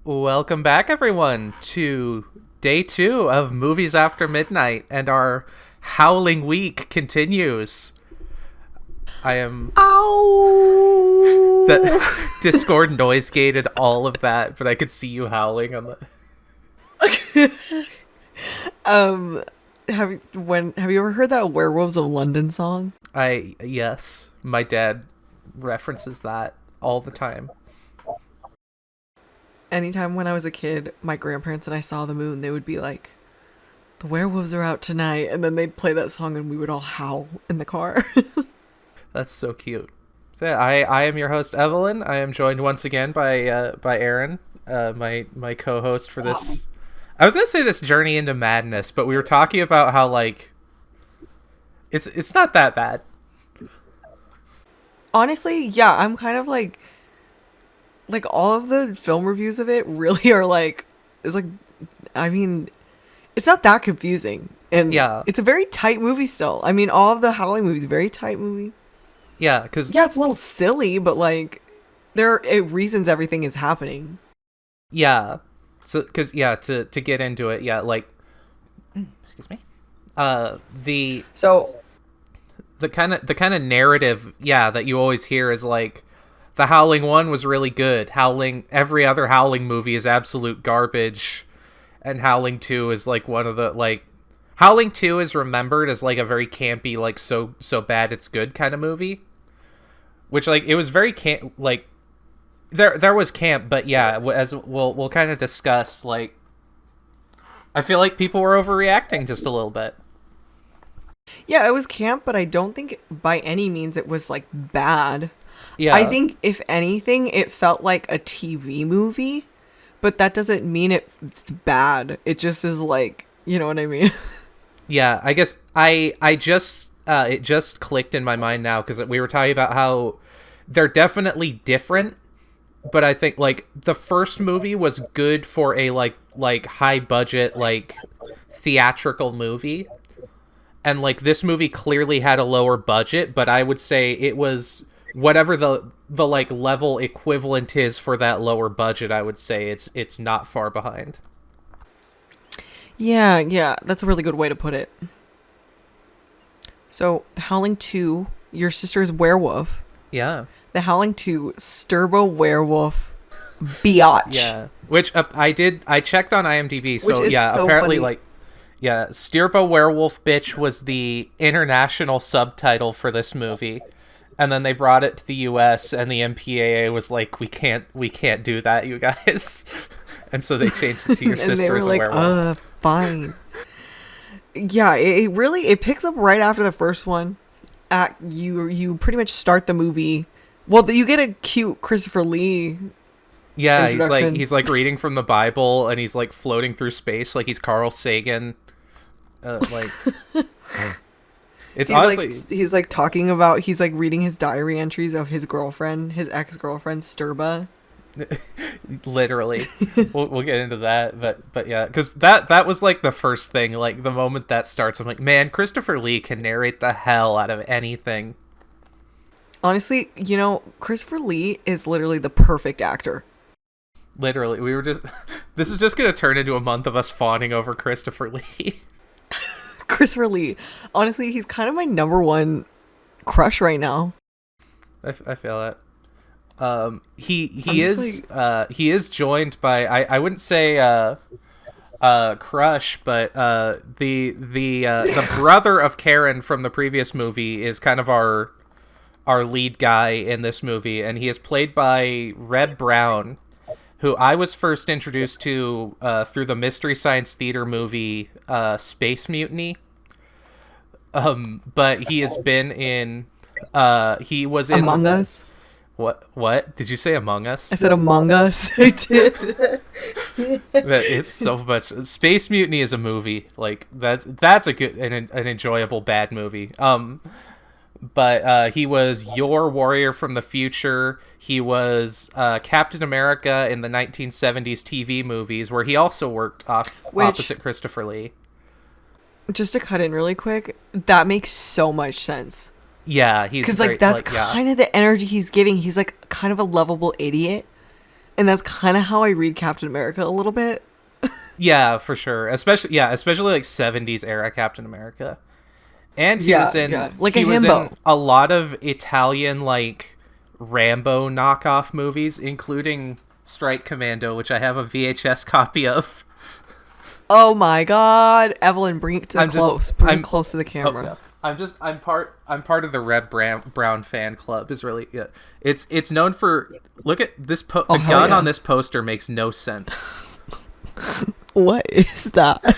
Welcome back, everyone, to day 2 of Movies After Midnight, and our Howling week continues. I am... Ow! The Discord noise gated all of that, but I could see you howling on the... Have you ever heard that Werewolves of London song? Yes, my dad references that all the time. Anytime when I was a kid, my grandparents and I saw the moon, they would be like, "The werewolves are out tonight," and then they'd play that song and we would all howl in the car. That's so cute. So yeah, I am your host, Evelyn. I am joined once again by Aaron, my co-host for this. I was gonna say this journey into madness, but we were talking about how like it's not that bad. Honestly, yeah, I'm kind of like all of the film reviews of it really are like, it's like, I mean, it's not that confusing, and Yeah, it's a very tight movie still. I mean, all of the Howling movies, very tight movie. yeah, because Yeah, it's a little silly, but like there are reasons everything is happening. yeah, so because to get into it, yeah, like excuse me, the So the kind of narrative, yeah, that you always hear is like the Howling 1 was really good. Every other Howling movie is absolute garbage, and Howling 2 is like one of the like Howling 2 is remembered as like a very campy, like so bad it's good kind of movie. Which like it was very camp, like there was camp, but yeah, as we'll kind of discuss, like I feel like people were overreacting just a little bit. yeah, it was camp, but I don't think by any means it was like bad. Yeah. I think if anything, it felt like a TV movie, but that doesn't mean it's bad. It just is like, you know what I mean? Yeah, I guess I just it just clicked in my mind now because we were talking about how they're definitely different, but I think like the first movie was good for a like high budget like theatrical movie, and like this movie clearly had a lower budget, but I would say it was whatever the like level equivalent is for that lower budget. I would say it's not far behind. Yeah, that's a really good way to put it. So, The Howling 2, your sister's werewolf. Yeah. The Howling 2, Sturbo werewolf biatch. Yeah, which I checked on IMDb, so Which is yeah, so apparently funny. like yeah, Stirpa Werewolf Bitch was the international subtitle for this movie. And then they brought it to the US and the MPAA was like, we can't do that, you guys. And so they changed it to your And sister they were as a like, werewolf. fine. Yeah, it really, it picks up right after the first one. You pretty much start the movie. Well, you get a cute Christopher Lee Yeah, introduction. he's like reading from the Bible and he's like floating through space like he's Carl Sagan. Like it's honestly He's like talking about, he's like reading his diary entries of his girlfriend, his ex-girlfriend Sturba. literally. We'll get into that, but yeah, because that was like the first thing. Like the moment that starts, I'm like, man, Christopher Lee can narrate the hell out of anything. Honestly, you know, Christopher Lee is literally the perfect actor. Literally, we were just. This is just gonna turn into a month of us fawning over Christopher Lee. Christopher Lee. Honestly, he's kind of my number one crush right now. I feel that. He I'm just he is joined by I wouldn't say crush, but the brother of Karen from the previous movie is kind of our lead guy in this movie, and he is played by Reb Brown, who I was first introduced to through the Mystery Science Theater movie Space Mutiny. But he has been in he was in Among Us. What did you say? Among Us? I said Among Us. I did. It's so much. Space Mutiny is a movie. Like that's a good and an enjoyable bad movie. But he was your Warrior from the Future. He was Captain America in the 1970s TV movies, where he also worked opposite Christopher Lee. Just to cut in really quick, that makes so much sense. Yeah, he's because like that's kind of the energy he's giving. He's like kind of a lovable idiot, And that's kind of how I read Captain America a little bit. Yeah, for sure. Especially like 70s era Captain America. And he was in like he a was himbo. in a lot of Italian like Rambo knockoff movies, including Strike Commando, which I have a VHS copy of. Oh my god, Evelyn, bring it to close. Bring it close to the camera. Oh, yeah. I'm part of the Red Brown fan club. Is really it's known for, look at this the gun on this poster makes no sense. What is that?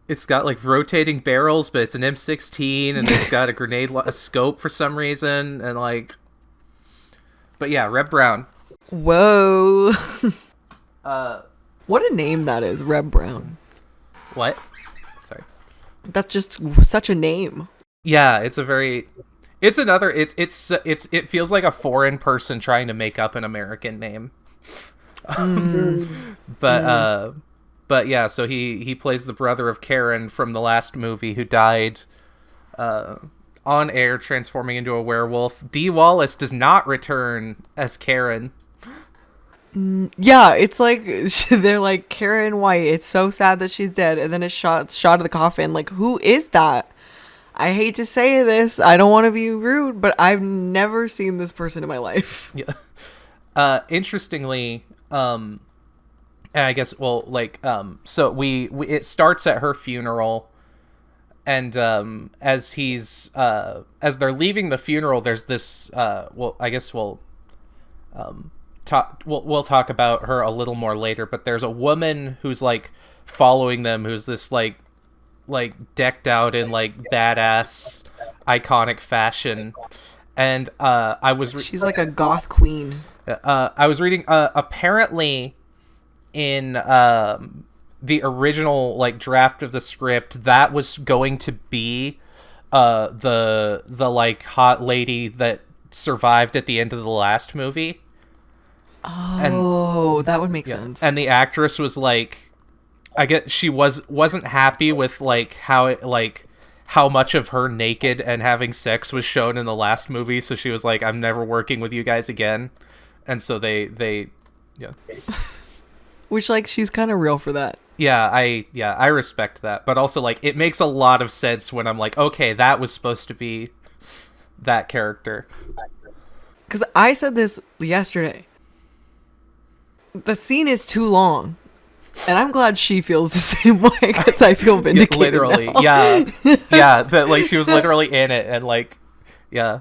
It's got like rotating barrels, but it's an M16, and it's got a scope for some reason, and like. But yeah, Reb Brown. Whoa. What a name that is, Reb Brown. What? Sorry. That's just such a name. Yeah, it feels like a foreign person trying to make up an American name. But yeah, so he plays the brother of Karen from the last movie who died on air transforming into a werewolf. Dee Wallace does not return as Karen. Yeah, it's like they're like, Karen White, it's so sad that she's dead, and then it's shot of the coffin. Like, who is that? I hate to say this, I don't want to be rude, but I've never seen this person in my life. Yeah. Interestingly, I guess, well, like, so we it starts at her funeral, and as they're leaving the funeral, there's this well, I guess we'll talk about her a little more later, but there's a woman who's like following them, who's this like decked out in like badass iconic fashion, and she's like a goth queen. I was reading apparently in the original like draft of the script, that was going to be the like hot lady that survived at the end of the last movie. Oh, that would make sense. And the actress was like, I guess she wasn't happy with like how much of her naked and having sex was shown in the last movie, so she was like, I'm never working with you guys again. And so they yeah. Which, like, she's kind of real for that. Yeah, I respect that. But also, like, it makes a lot of sense when I'm like, okay, that was supposed to be that character. Because I said this yesterday. The scene is too long. And I'm glad she feels the same way, because I feel vindicated. Literally, now. yeah. Yeah, that, like, she was literally in it, and, like, yeah. I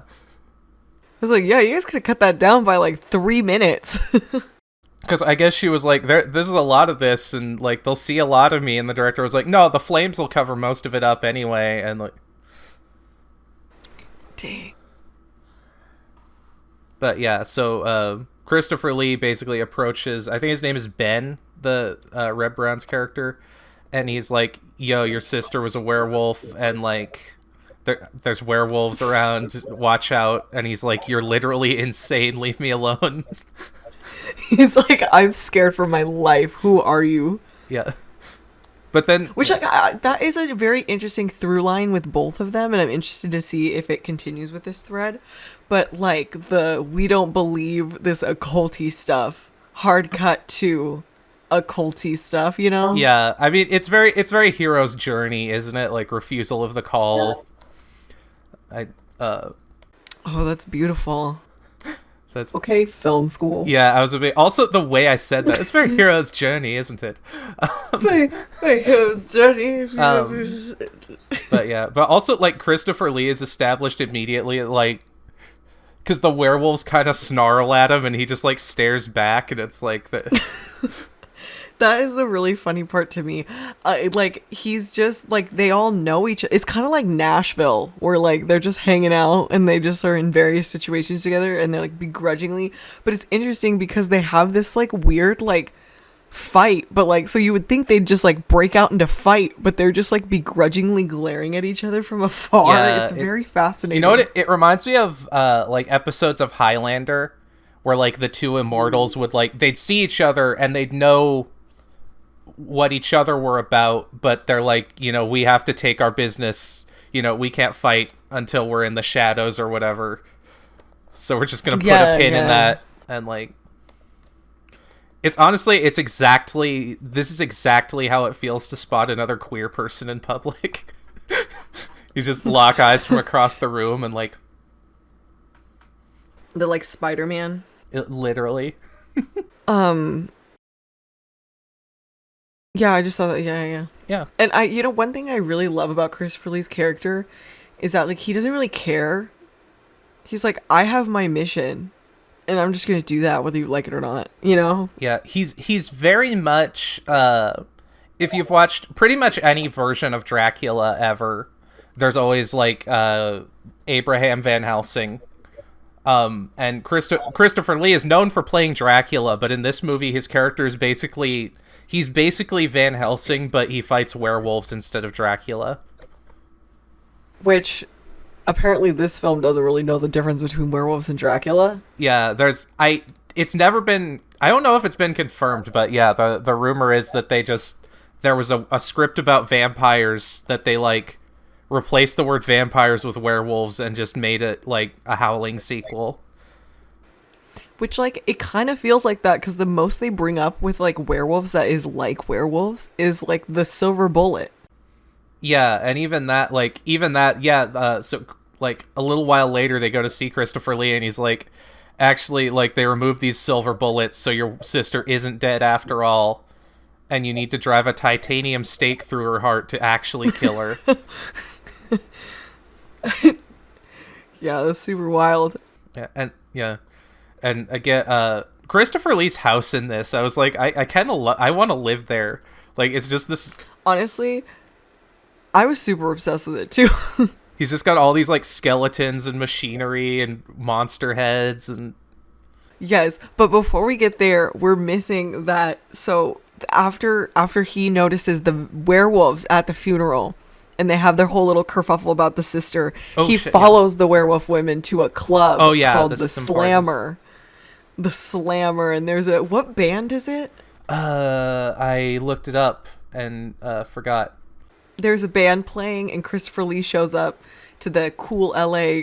was like, yeah, you guys could have cut that down by, like, 3 minutes. Because I guess she was like, this is a lot of this, and, like, they'll see a lot of me, and the director was like, no, the flames will cover most of it up anyway, and, like... Dang. But, yeah, so, Christopher Lee basically approaches, I think his name is Ben, the Reb Brown's character, and he's like, yo, your sister was a werewolf, and, like, there's werewolves around, watch out, and he's like, you're literally insane, leave me alone. He's like, I'm scared for my life, who are you? Yeah. But then... Which, like, that is a very interesting through line with both of them, and I'm interested to see if it continues with this thread. But, like, we don't believe this occulty stuff, hard cut to occulty stuff, you know? Yeah, I mean, it's very hero's journey, isn't it? Like, refusal of the call. Oh, that's beautiful. That's okay, film school. Yeah, I was a bit... Also, the way I said that, it's very hero's journey, isn't it? Very hero's journey. But yeah, but also, like, Christopher Lee is established immediately, like, because the werewolves kind of snarl at him, and he just, like, stares back, and it's like... That is the really funny part to me. Like, he's just, like, they all know each other. It's kind of like Nashville, where, like, they're just hanging out, and they just are in various situations together, and they're, like, begrudgingly. But it's interesting because they have this, like, weird, like, fight. But, like, so you would think they'd just, like, break out into fight, but they're just, like, begrudgingly glaring at each other from afar. Yeah, it's very fascinating. You know what? It reminds me of, like, episodes of Highlander, where, like, the two immortals would, like, they'd see each other, and they'd know what each other were about, but they're like, you know, we have to take our business, you know, we can't fight until we're in the shadows or whatever, so we're just gonna put a pin in that, and like, It's honestly, this is exactly how it feels to spot another queer person in public. You just lock eyes from across the room and like, The like Spider-Man. literally. Yeah, I just saw that. Yeah. Yeah. And one thing I really love about Christopher Lee's character is that like he doesn't really care. He's like, I have my mission, and I'm just gonna do that whether you like it or not. You know? Yeah, he's very much if you've watched pretty much any version of Dracula ever, there's always like Abraham Van Helsing. And Christopher Lee is known for playing Dracula, but in this movie his character is he's basically Van Helsing, but he fights werewolves instead of Dracula. Which apparently this film doesn't really know the difference between werewolves and Dracula. Yeah, it's never been, I don't know if it's been confirmed, but yeah, the rumor is that there was a script about vampires that they like replaced the word vampires with werewolves and just made it like a Howling sequel. Which, like, it kind of feels like that because the most they bring up with, like, werewolves that is like werewolves is, like, the silver bullet. Yeah, and even that, yeah, so, like, a little while later, they go to see Christopher Lee, and he's like, actually, like, they removed these silver bullets, so your sister isn't dead after all, and you need to drive a titanium stake through her heart to actually kill her. Yeah, that's super wild. Yeah. And again, Christopher Lee's house in this, I was like, I kind of I want to live there. Like, it's just this. Honestly, I was super obsessed with it too. He's just got all these like skeletons and machinery and monster heads and. Yes, but before we get there, we're missing that. So after he notices the werewolves at the funeral, and they have their whole little kerfuffle about the sister, he follows the werewolf women to a club called the Slammer. The Slammer, and there's what band is it? I looked it up and forgot. There's a band playing, and Christopher Lee shows up to the cool LA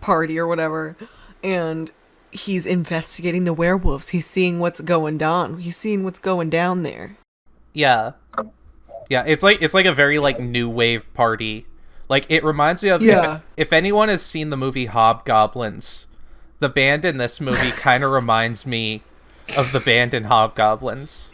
party or whatever, and he's investigating the werewolves. He's seeing what's going down. He's seeing what's going down there. Yeah. Yeah, it's like a very like new wave party. Like it reminds me of if anyone has seen the movie Hobgoblins, the band in this movie kind of reminds me of the band in Hobgoblins.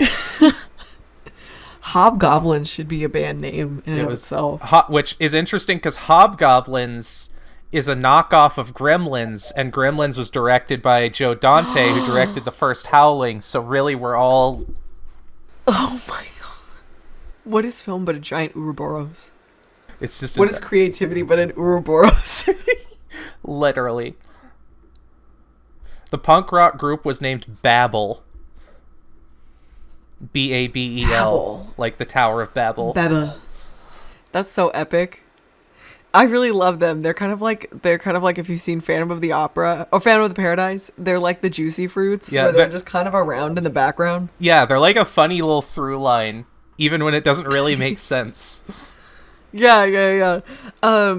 Hobgoblins should be a band name in and of itself. Which is interesting because Hobgoblins is a knockoff of Gremlins, and Gremlins was directed by Joe Dante, who directed the first Howling. So really, we're all. Oh my god! What is film but a giant Ouroboros? It's just what is creativity but an Ouroboros? Literally. The punk rock group was named Babel. Babel. Babel. Like the Tower of Babel. Babel. That's so epic. I really love them. They're kind of like if you've seen Phantom of the Opera or Phantom of the Paradise. They're like the Juicy Fruits, where they're just kind of around in the background. Yeah, they're like a funny little through line, even when it doesn't really make sense. Yeah.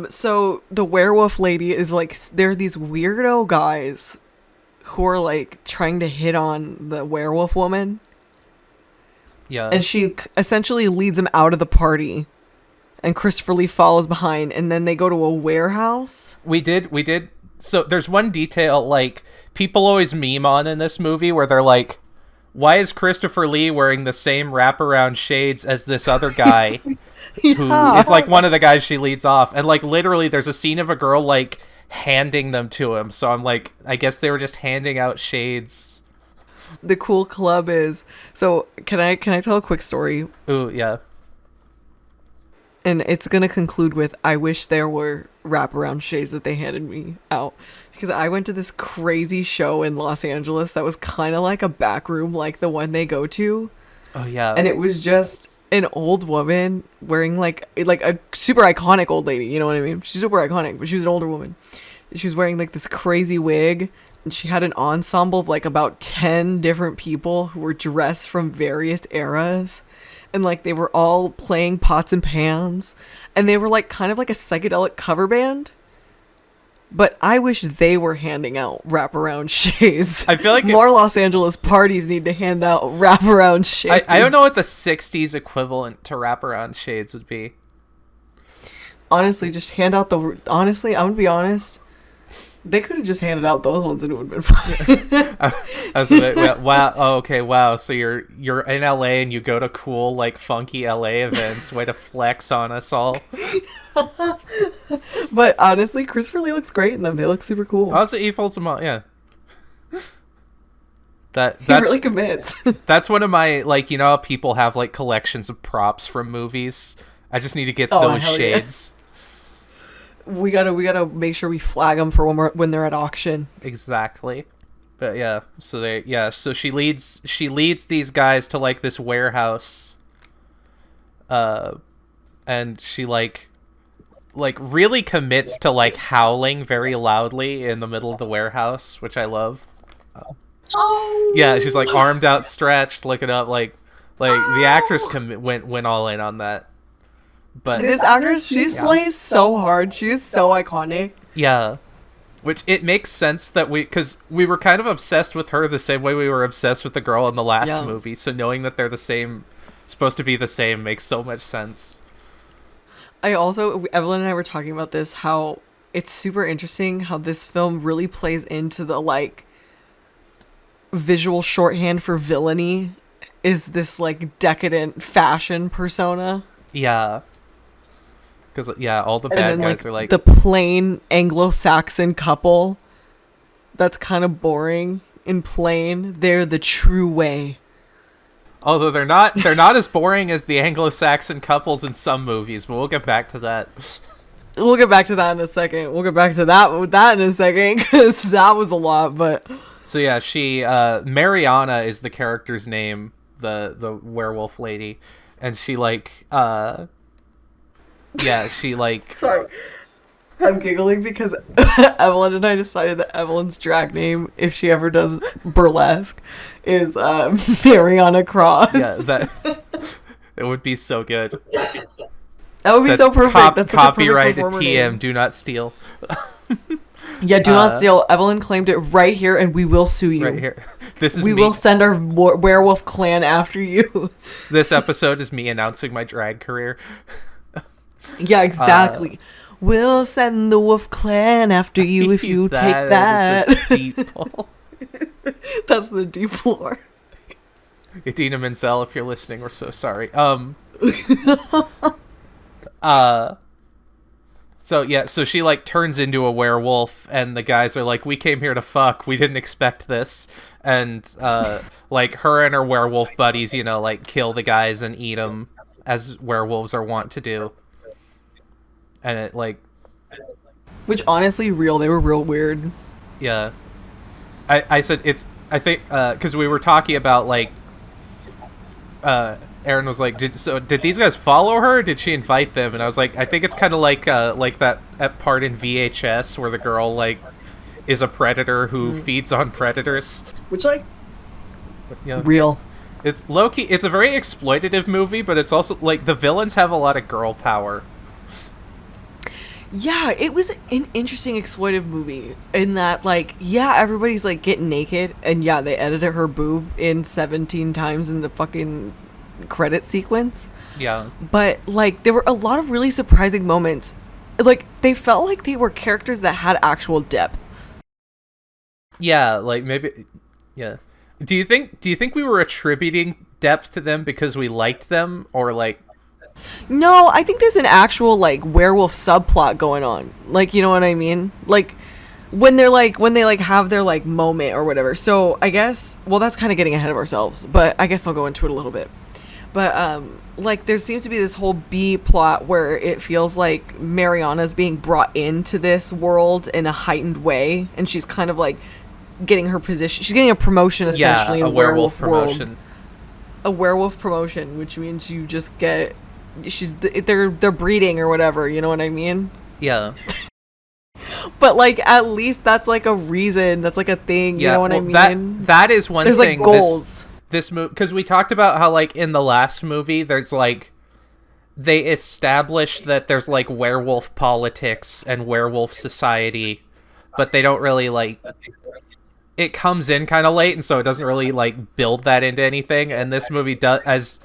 So the werewolf lady is like, there are these weirdo guys who are like trying to hit on the werewolf woman. Yeah. And she essentially leads them out of the party. And Christopher Lee follows behind, and then they go to a warehouse. We did. So there's one detail, like, people always meme on in this movie where they're like, why is Christopher Lee wearing the same wraparound shades as this other guy who is, like, one of the guys she leads off? And, like, literally there's a scene of a girl, like, handing them to him. So I'm like, I guess they were just handing out shades. The cool club is... So, can I tell a quick story? Ooh, yeah. And it's going to conclude with, I wish there were wraparound shades that they handed me out. Because I went to this crazy show in Los Angeles that was kind of like a back room like the one they go to. Oh, yeah. And it was just an old woman wearing like a super iconic old lady. You know what I mean? She's super iconic, but she was an older woman. She was wearing like this crazy wig. And she had an ensemble of like about 10 different people who were dressed from various eras. And, like, they were all playing pots and pans. And they were, like, kind of like a psychedelic cover band. But I wish they were handing out wraparound shades. I feel like more Los Angeles parties need to hand out wraparound shades. I don't know what the 60s equivalent to wraparound shades would be. Honestly, just hand out the... Honestly, I'm going to be honest. They could have just handed out those ones and it would have been fine. I was like, wow. Oh, okay, wow. So you're in LA and you go to cool, like, funky LA events. Way to flex on us all. But honestly, Christopher Lee looks great in them. They look super cool. Also, he pulls them out, yeah. He really commits. That's one of my, like, you know how people have, like, collections of props from movies? I just need to get those shades. Yeah. We gotta make sure we flag them for when they're at auction. Exactly. But yeah, so she leads these guys to, like, this warehouse. And she like really commits to, like, howling very loudly in the middle of the warehouse, which I love. Oh. Yeah, she's like armed outstretched, looking up, like the actress went all in on that. But this actress, she slays so hard. She is so iconic. Yeah. Which it makes sense that because we were kind of obsessed with her the same way we were obsessed with the girl in the last movie. So knowing that they're supposed to be the same makes so much sense. Evelyn and I were talking about this, how it's super interesting how this film really plays into the, like, visual shorthand for villainy is this, like, decadent fashion persona. Yeah. Because, all the bad guys are like... the plain Anglo-Saxon couple that's kind of boring and plain. They're the true way. Although they're not as boring as the Anglo-Saxon couples in some movies, but we'll get back to that. We'll get back to that in a second. We'll get back to that in a second, because that was a lot, but... So yeah, she... Mariana is the character's name, the werewolf lady, and she, like... Yeah, she, like... Sorry. I'm giggling because Evelyn and I decided that Evelyn's drag name, if she ever does burlesque, is Mariana Cross. Yeah, it would be so good. That would be so perfect. That's such copyrighted a perfect TM. name. Do not steal. Yeah, do not steal. Evelyn claimed it right here, and we will sue you. Right here. We will send our werewolf clan after you. This episode is me announcing my drag career. Yeah, exactly. We'll send the wolf clan after you if you take that. Is the deep pull. That's the deep lore. Idina Menzel, if you're listening, we're so sorry. So she, like, turns into a werewolf, and the guys are like, we came here to fuck, we didn't expect this. And, like, her and her werewolf buddies, you know, like, kill the guys and eat them, as werewolves are wont to do. And it, like... Which, honestly, they were real weird. Yeah. I said I think, because we were talking about, like, Aaron was like, did these guys follow her, or did she invite them? And I was like, I think it's kind of like that part in VHS where the girl, like, is a predator who feeds on predators. Which, like, you know, real. It's low-key, it's a very exploitative movie, but it's also, like, the villains have a lot of girl power. Yeah, it was an interesting exploitive movie in that, like, yeah, everybody's, like, getting naked, and yeah, they edited her boob in 17 times in the fucking credit sequence. Yeah. But, like, there were a lot of really surprising moments. Like, they felt like they were characters that had actual depth. Yeah, like, maybe... Yeah. Do you think we were attributing depth to them because we liked them, or, like... No, I think there's an actual, like, werewolf subplot going on. Like, you know what I mean? Like, when they have their, like, moment or whatever. So, I guess, well, that's kind of getting ahead of ourselves, but I guess I'll go into it a little bit. But, like, there seems to be this whole B plot where it feels like Mariana's being brought into this world in a heightened way, and she's kind of, like, getting her position. She's getting a promotion, essentially, in werewolf promotion. World. A werewolf promotion, which means you just get... they're breeding or whatever, you know what I mean? Yeah. But, like, at least that's, like, a reason, that's, like, a thing, you know what I mean? That is one there's thing. There's, like, goals. This movie, because we talked about how, like, in the last movie, there's, like, they established that there's, like, werewolf politics and werewolf society but they don't really like. It comes in kind of late, and so it doesn't really like build that into anything. And this movie does,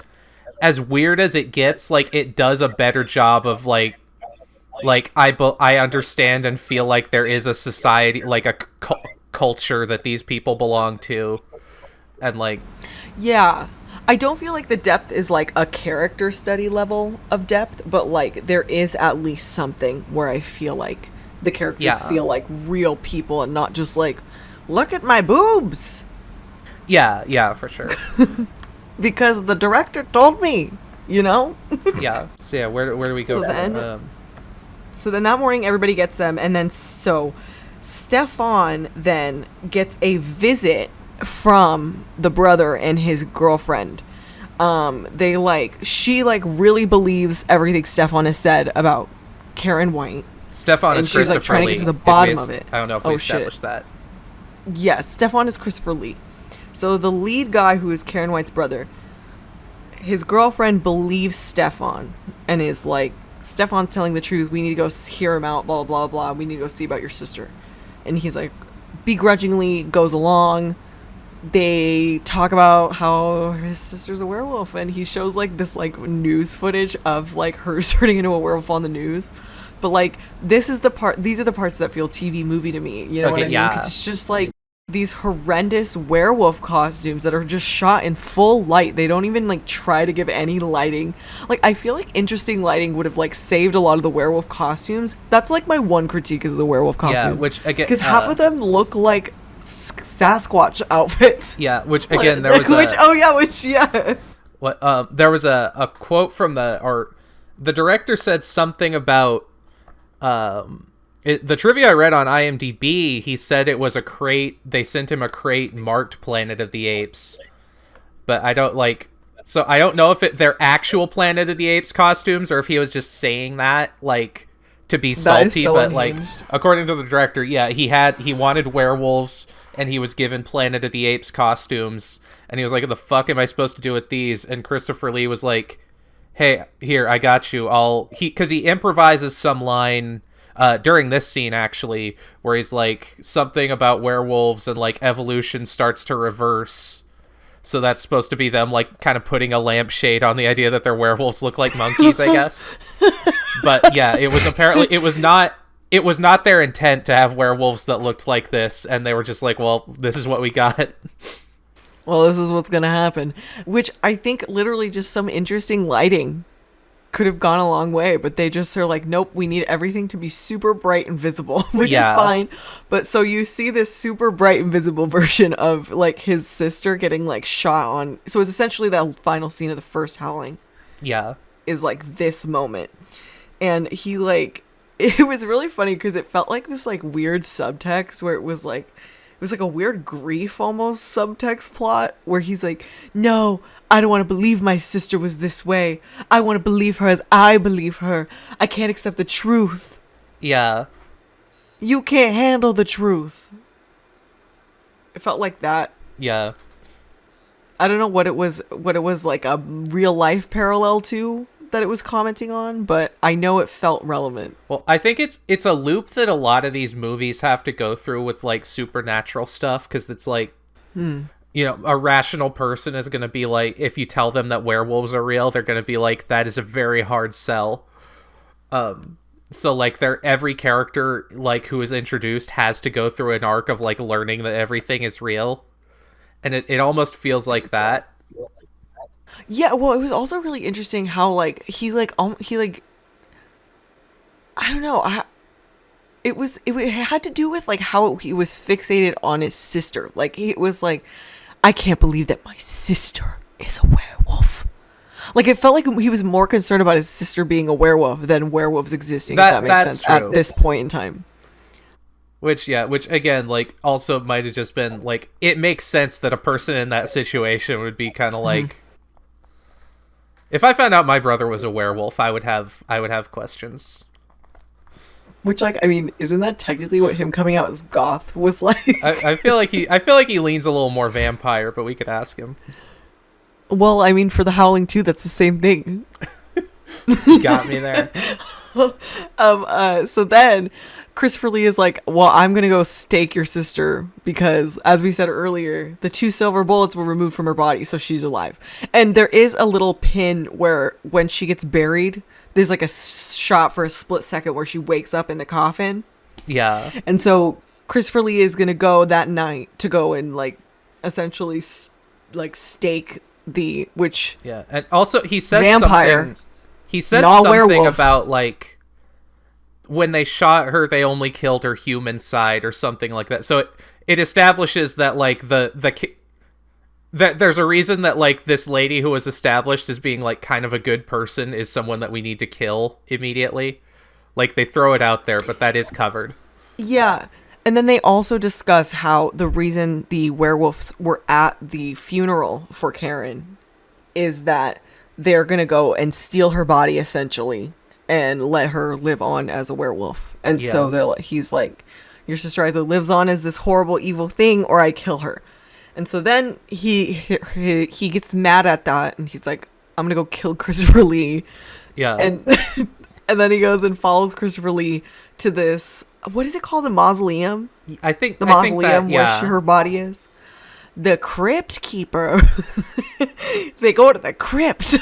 as weird as it gets, like it does a better job of like I understand and feel like there is a society, like a culture that these people belong to, and like Yeah. I don't feel like the depth is like a character study level of depth, but like there is at least something where I feel like the characters feel like real people and not just like, look at my boobs. Yeah, for sure. Because the director told me, you know? Yeah. So yeah, where do we go? So then that morning everybody gets them, and then so Stefan then gets a visit from the brother and his girlfriend. She really believes everything Stefan has said about Karen White. Stefan is she's Christopher like trying Lee. to get to the bottom of it. I don't know if we established that. Yes, Stefan is Christopher Lee. So the lead guy, who is Karen White's brother, his girlfriend believes Stefan and is like, Stefan's telling the truth. We need to go hear him out, blah, blah, blah. We need to go see about your sister. And he's like, begrudgingly goes along. They talk about how his sister's a werewolf, and he shows like this like news footage of like her turning into a werewolf on the news. But like these are the parts that feel TV movie to me, you know what I mean? Because it's just like these horrendous werewolf costumes that are just shot in full light. They don't even like try to give any lighting. Like I feel like interesting lighting would have like saved a lot of the werewolf costumes. That's like my one critique is the werewolf costumes. Yeah, which again, because half of them look like Sasquatch outfits. Yeah, which again there was there was a quote from the director said something about the trivia I read on IMDb. He said it was a crate. They sent him a crate marked Planet of the Apes, but I don't know if they're actual Planet of the Apes costumes or if he was just saying that like to be salty. So but unhinged. Like according to the director, yeah, he wanted werewolves and he was given Planet of the Apes costumes, and he was like, "What the fuck am I supposed to do with these?" And Christopher Lee was like, "Hey, here, I got you. Because he improvises some line during this scene actually, where he's like something about werewolves and like evolution starts to reverse. So that's supposed to be them like kind of putting a lampshade on the idea that their werewolves look like monkeys, I guess. But yeah, it was not their intent to have werewolves that looked like this, and they were just like, well, this is what we got. Well, this is what's gonna happen. Which I think literally just some interesting lighting could have gone a long way, but they just are like, nope, we need everything to be super bright and visible, which is fine. But so you see this super bright and visible version of like his sister getting like shot on. So it's essentially the final scene of the first Howling. Yeah. Is like this moment. And he like, it was really funny because it felt like this like weird subtext where it was like a weird grief almost subtext plot where he's like, no, I don't want to believe my sister was this way. I want to believe her as I believe her. I can't accept the truth. Yeah. You can't handle the truth. It felt like that. Yeah. I don't know what it was like a real life parallel to that it was commenting on, but I know it felt relevant. Well, I think it's a loop that a lot of these movies have to go through with like supernatural stuff, because it's like, you know, a rational person is going to be like, if you tell them that werewolves are real, they're going to be like, that is a very hard sell. So like every character like who is introduced has to go through an arc of like learning that everything is real, and it almost feels like that. Yeah, well, it was also really interesting how like he I don't know, it had to do with like how he was fixated on his sister. Like it was like, I can't believe that my sister is a werewolf. Like it felt like he was more concerned about his sister being a werewolf than werewolves existing. If that makes sense. True. At this point in time. Which again, like also might have just been like, it makes sense that a person in that situation would be kind of like. If I found out my brother was a werewolf, I would have questions. Which, like, I mean, isn't that technically what him coming out as goth was like? I feel like he leans a little more vampire, but we could ask him. Well, I mean, for the Howling 2, that's the same thing. You got me there. So then Christopher Lee is like, well, I'm gonna go stake your sister because, as we said earlier, the 2 silver bullets were removed from her body, so she's alive. And there is a little pin where when she gets buried, there's like a shot for a split second where she wakes up in the coffin. Yeah. And so Christopher Lee is gonna go that night to go and like essentially like stake the Yeah, and also he says vampire. something. He says Not something werewolf. about like when they shot her, they only killed her human side or something like that. So it establishes that like that there's a reason that like this lady who was established as being like kind of a good person is someone that we need to kill immediately. Like they throw it out there, but that is covered. Yeah. And then they also discuss how the reason the werewolves were at the funeral for Karen is that they're going to go and steal her body, essentially, and let her live on as a werewolf. And so he's like, your sister either lives on as this horrible, evil thing, or I kill her. And so then he gets mad at that, and he's like, I'm going to go kill Christopher Lee. Yeah. And and then he goes and follows Christopher Lee to this, what is it called? The mausoleum? I think the mausoleum where her body is. The crypt keeper. They go to the crypt.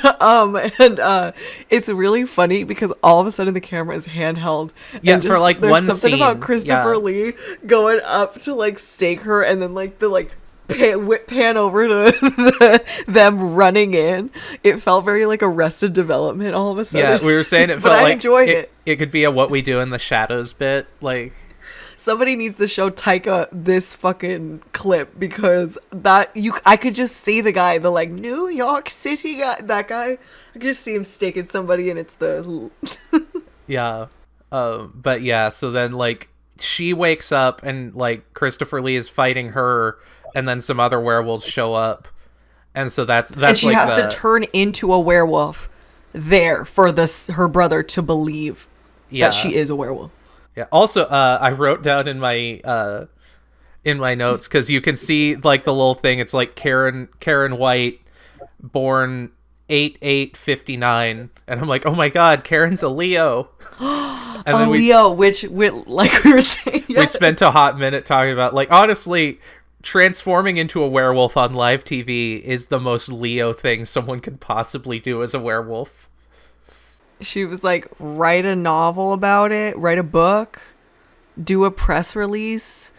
It's really funny because all of a sudden the camera is handheld. Yeah, and for like there's one something scene. about Christopher Lee going up to like stake her, and then like the like pan over to them running in. It felt very like Arrested Development all of a sudden. Yeah, we were saying it but felt I like enjoyed it. It could be a What We Do in the Shadows bit, like. Somebody needs to show Taika this fucking clip because I could just see the guy, the like New York City guy, that guy. I could just see him staking somebody, and it's the Yeah. But yeah, so then like she wakes up and like Christopher Lee is fighting her, and then some other werewolves show up, and so that's and she like has to turn into a werewolf there for her brother to believe that she is a werewolf. Yeah. Also, I wrote down in my notes because you can see like the little thing. It's like Karen White, born 8/8/59, and I'm like, oh my god, Karen's a Leo. And then Leo, which like we were saying, we spent a hot minute talking about like honestly, transforming into a werewolf on live TV is the most Leo thing someone could possibly do as a werewolf. She was like, write a novel about it, write a book, do a press release,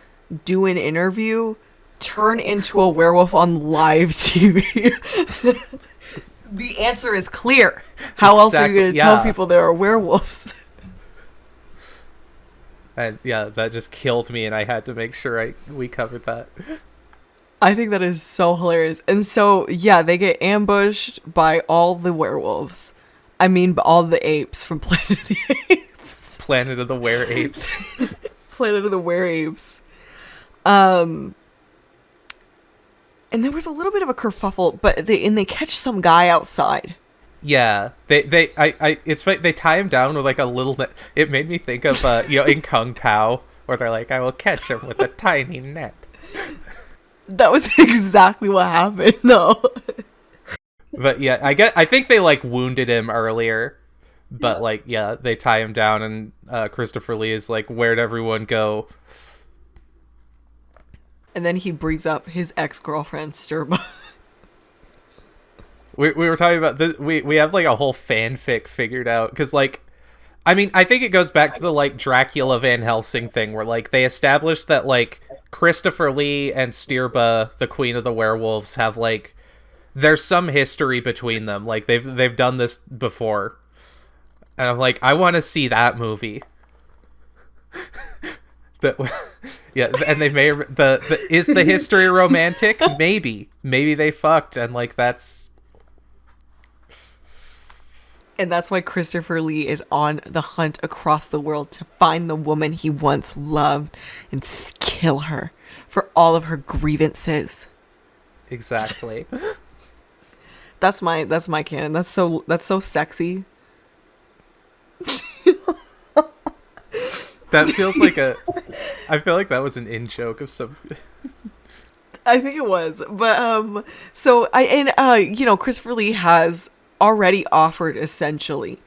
do an interview, turn into a werewolf on live TV. The answer is clear. How else are you going to tell people there are werewolves? And yeah, that just killed me, and I had to make sure we covered that. I think that is so hilarious. And so, yeah, they get ambushed by all the werewolves. I mean, all the apes from Planet of the Apes. Planet of the Were-Apes. Planet of the Were-Apes. And there was a little bit of a kerfuffle, but they catch some guy outside. Yeah, it's like they tie him down with like a little net. It made me think of in Kung Pao, where they're like, I will catch him with a tiny net. That was exactly what happened, though. But yeah, I think they like wounded him earlier, but like yeah, they tie him down, and Christopher Lee is like, where'd everyone go? And then he brings up his ex-girlfriend Sturba. We were talking about this. We have like a whole fanfic figured out because like, I mean, I think it goes back to the like Dracula Van Helsing thing where like they established that like Christopher Lee and Stirba, the Queen of the Werewolves, have like there's some history between them. Like they've done this before, and I'm like, I want to see that movie. Yeah, and they may is the history romantic? Maybe they fucked, and like that's. And that's why Christopher Lee is on the hunt across the world to find the woman he once loved and kill her for all of her grievances. Exactly. That's my canon. That's so sexy. That feels like I feel like that was an in-joke of some. I think it was, but Christopher Lee has already offered essentially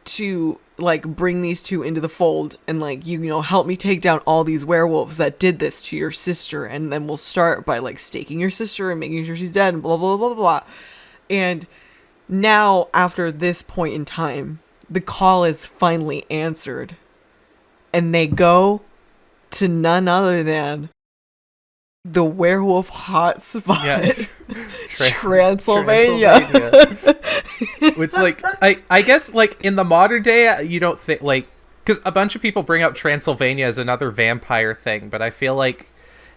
to like bring these two into the fold and like you know help me take down all these werewolves that did this to your sister, and then we'll start by like staking your sister and making sure she's dead and blah blah blah blah blah. And now after this point in time, the call is finally answered, and they go to none other than the werewolf hotspot, Transylvania. Which, like, I guess, like, in the modern day, you don't think, like, because a bunch of people bring up Transylvania as another vampire thing, but I feel like,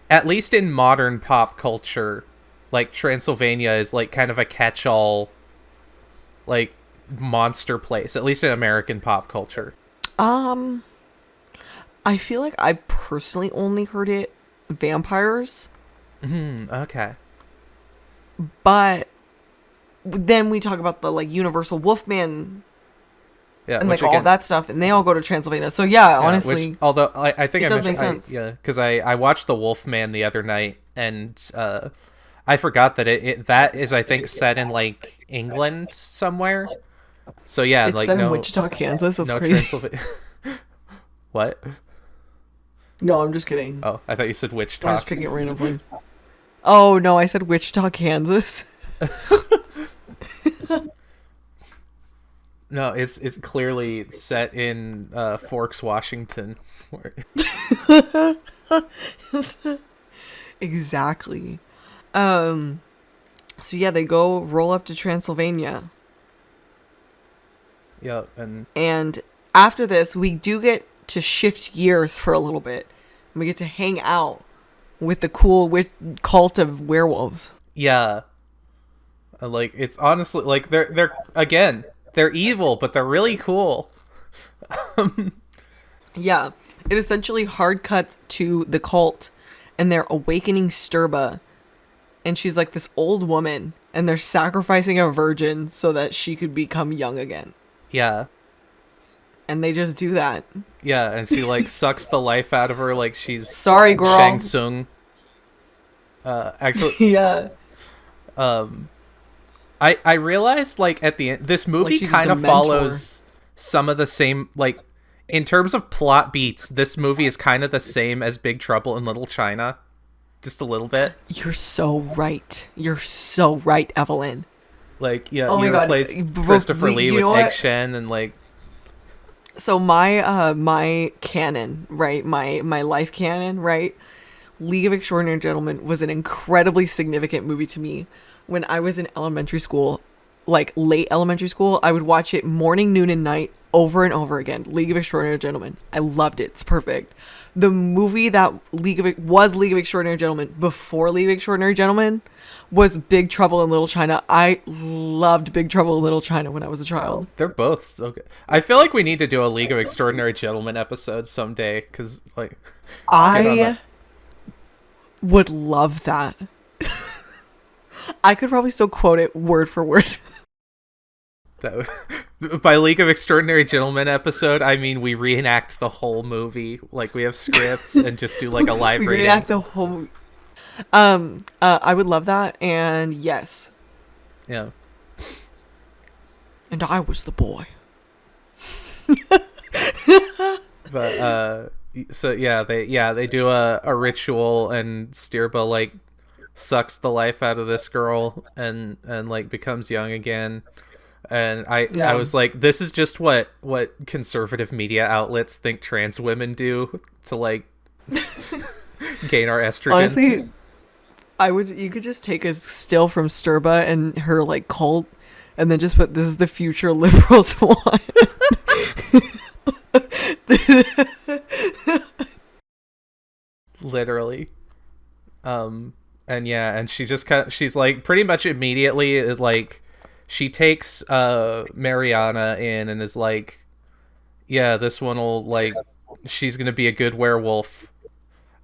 at least in modern pop culture, like, Transylvania is, like, kind of a catch-all, like, monster place, at least in American pop culture. I feel like I personally only heard it vampires. Okay. But then we talk about the like Universal Wolfman and like all that stuff, and they all go to Transylvania. So yeah, honestly, although I think it does make sense. Yeah, because I watched the Wolfman the other night, and I forgot that that is, I think, set in like England somewhere. So yeah, it's like set in Wichita, Kansas. That's crazy. What? No, I'm just kidding. Oh, I thought you said Wichita. I'm just picking it randomly. Oh no, I said Wichita, Kansas. No, it's clearly set in Forks, Washington. Exactly. So yeah, they go roll up to Transylvania. Yeah, and after this, we do get to shift gears for a little bit. We get to hang out with the cool cult of werewolves. Yeah. Like, it's honestly, like, they're again, they're evil, but they're really cool. Yeah. It essentially hard cuts to the cult, and they're awakening Sturba. And she's like this old woman, and they're sacrificing a virgin so that she could become young again. Yeah. And they just do that. Yeah, and she like sucks the life out of her like she's sorry, girl. Shang Tsung. Actually, yeah. I realized like at the end, this movie like kind of follows some of the same, like, in terms of plot beats. This movie is kind of the same as Big Trouble in Little China, just a little bit. You're so right. You're so right, Evelyn. Like, yeah, oh you my replace Christopher Lee with Egg Shen and like. So my canon, right? My life canon, right? League of Extraordinary Gentlemen was an incredibly significant movie to me. When I was in elementary school, like late elementary school, I would watch it morning, noon, and night over and over again. League of Extraordinary Gentlemen. I loved it. It's perfect. The movie that League of Extraordinary Gentlemen before League of Extraordinary Gentlemen was Big Trouble in Little China. I loved Big Trouble in Little China when I was a child. They're both so good. I feel like we need to do a League of Extraordinary Gentlemen episode someday, because like I would love that. I could probably still quote it word for word. By League of Extraordinary Gentlemen episode, I mean we reenact the whole movie. Like, we have scripts and just do like a live reading. Reenact the whole. I would love that, and yes. Yeah. And I was the boy. But so yeah, they do a ritual, and Stirba like sucks the life out of this girl and like becomes young again. And I was like, this is just what conservative media outlets think trans women do to like gain our estrogen. Honestly, you could just take a still from Sturba and her like cult, and then just put, "This is the future liberals want." Literally. And yeah, and she's like pretty much immediately is like, she takes Mariana in and is like, yeah, this one will like, she's gonna be a good werewolf.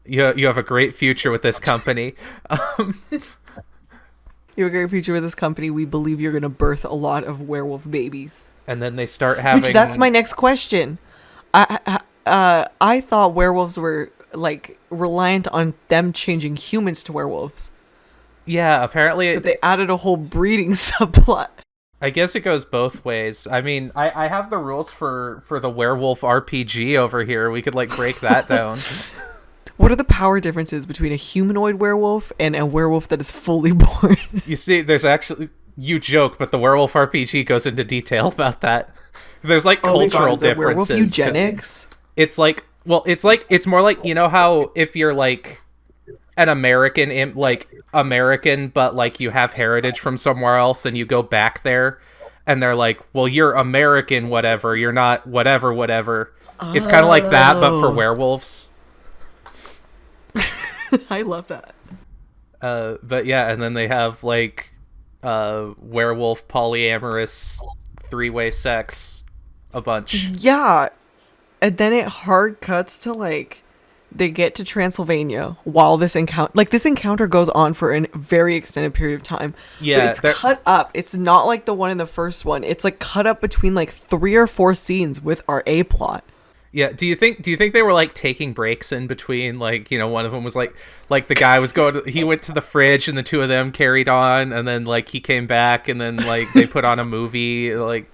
You have a great future with this company. You have a great future with this company. We believe you're gonna birth a lot of werewolf babies. And then they start having. Which, that's my next question. I thought werewolves were like reliant on them changing humans to werewolves. Yeah, apparently but they added a whole breeding subplot. I guess it goes both ways. I mean, I have the rules for the werewolf RPG over here. We could like break that down. What are the power differences between a humanoid werewolf and a werewolf that is fully born? You see, there's actually, you joke, but the werewolf RPG goes into detail about that. There's like cultural differences. Werewolf eugenics? It's like, well, it's more like, you know how if you're like an American, but like you have heritage from somewhere else and you go back there and they're like, well, you're American, whatever. You're not whatever, whatever. It's kind of like that, but for werewolves. I love that. But yeah, and then they have like werewolf polyamorous three-way sex a bunch. Yeah. And then it hard cuts to like they get to Transylvania while this encounter goes on for a very extended period of time. Yeah, but it's cut up. It's not like the one in the first one. It's like cut up between like 3 or 4 scenes with our A plot. Yeah, do you think they were like taking breaks in between? Like, you know, one of them was like the guy was he went to the fridge and the two of them carried on, and then like he came back and then like they put on a movie like.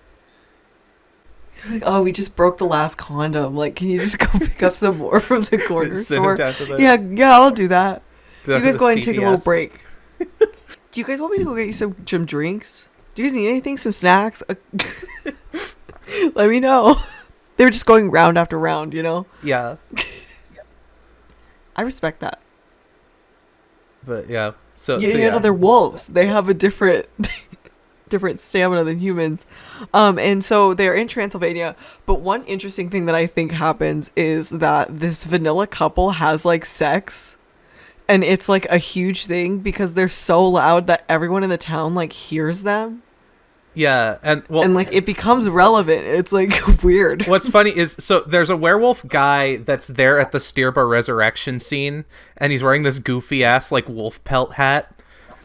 Oh, we just broke the last condom. Like, can you just go pick up some more from the corner store? Yeah, I'll do that. You guys go ahead and take a little break. Do you guys want me to go get you some drinks? Do you guys need anything? Some snacks? Let me know. They were just going round after round, you know? Yeah. I respect that. But yeah. So they're wolves. They have a different stamina than humans. And so they're in Transylvania. But one interesting thing that I think happens is that this vanilla couple has like sex. And it's like a huge thing because they're so loud that everyone in the town like hears them. Yeah, and like it becomes relevant. It's like weird. What's funny is, so there's a werewolf guy that's there at the Stirba resurrection scene, and he's wearing this goofy ass like wolf pelt hat.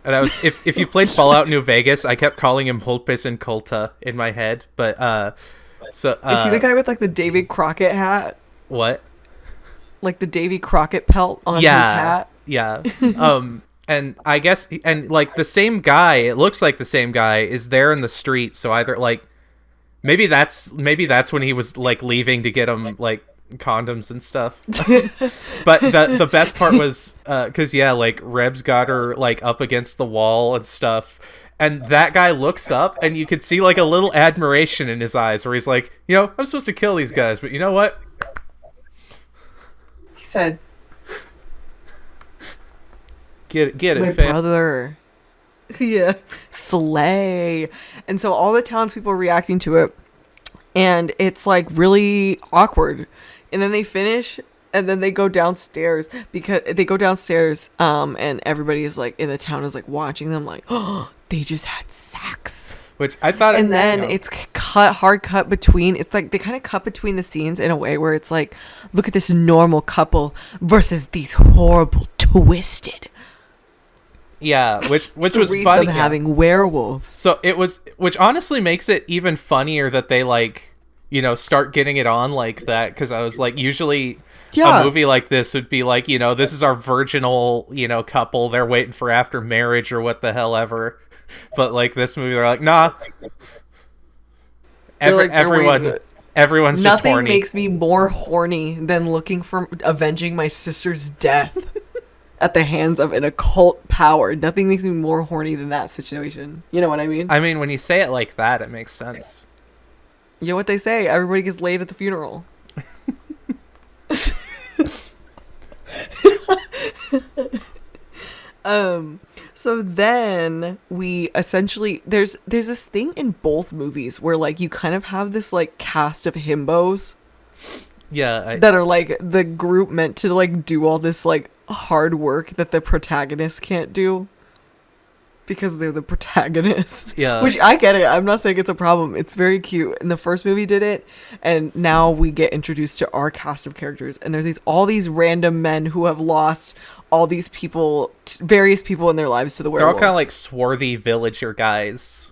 And I was, if you played Fallout New Vegas, I kept calling him Holpus and Colta in my head. But is he the guy with like the Davy Crockett hat? What? Like the Davy Crockett pelt on his hat? Yeah. And I guess, and like the same guy, it looks like the same guy is there in the street. So either like, maybe that's when he was like leaving to get him like condoms and stuff. But the best part was, cause yeah, like Reb's got her like up against the wall and stuff. And that guy looks up and you could see like a little admiration in his eyes where he's like, you know, I'm supposed to kill these guys, but you know what? He said, Get it, my fam. brother. Yeah. Slay. And so all the townspeople are reacting to it. And it's like really awkward. And then they finish and then they go downstairs and everybody is like in the town is like watching them like, oh, they just had sex. Which I thought. And then it's hard cut between. It's like they kind of cut between the scenes in a way where it's like, look at this normal couple versus these horrible twisted. Yeah, which was funny. Having werewolves. So it was, which honestly makes it even funnier that they like, you know, start getting it on like that. Because I was like, usually a movie like this would be like, you know, this is our virginal, you know, couple. They're waiting for after marriage or what the hell ever. But like this movie, they're like, nah. Everyone's just horny. Nothing makes me more horny than looking for avenging my sister's death. At the hands of an occult power. Nothing makes me more horny than that situation. You know what I mean? I mean, when you say it like that, it makes sense. You know what they say? Everybody gets laid at the funeral. So then we essentially there's this thing in both movies where like you kind of have this like cast of himbos. Yeah, that are like the group meant to like do all this like hard work that the protagonist can't do because they're the protagonist. Yeah, which I get it. I'm not saying it's a problem. It's very cute. And the first movie did it, and now we get introduced to our cast of characters. And there's all these random men who have lost all these people, various people in their lives to the werewolves. They're all kind of like swarthy villager guys.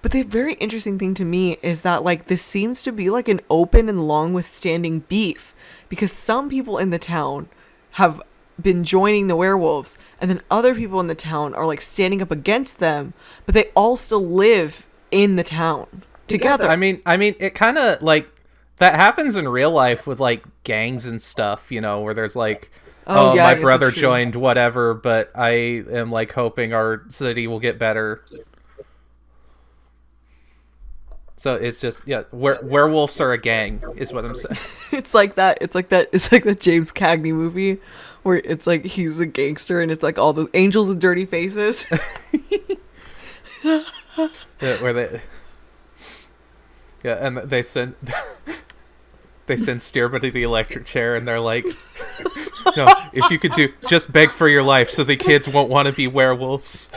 But the very interesting thing to me is that like this seems to be like an open and long withstanding beef because some people in the town have been joining the werewolves, and then other people in the town are like standing up against them, but they all still live in the town together. I mean, it kind of like that happens in real life with like gangs and stuff, you know, where there's like, Oh, oh, yeah, I my guess brother that's true. joined whatever, but I am like hoping our city will get better. So it's just werewolves are a gang, is what I'm saying. It's like that. It's like that. It's like that James Cagney movie where it's like he's a gangster and it's like all those angels with dirty faces. Where they, and they send they send Stirba to the electric chair, and they're like, no, if you could just beg for your life, so the kids won't want to be werewolves.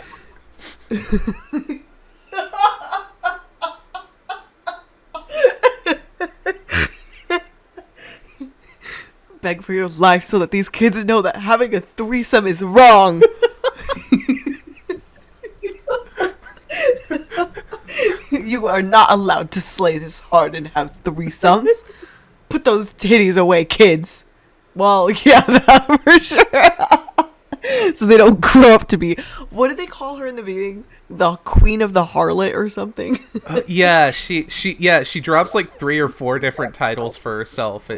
Beg for your life so that these kids know that having a threesome is wrong. You are not allowed to slay this hard and have threesomes. Put those titties away, kids. Well, yeah, that for sure. So they don't grow up to be. What did they call her in the beginning? The queen of the harlot or something? She drops like 3 or 4 different titles for herself.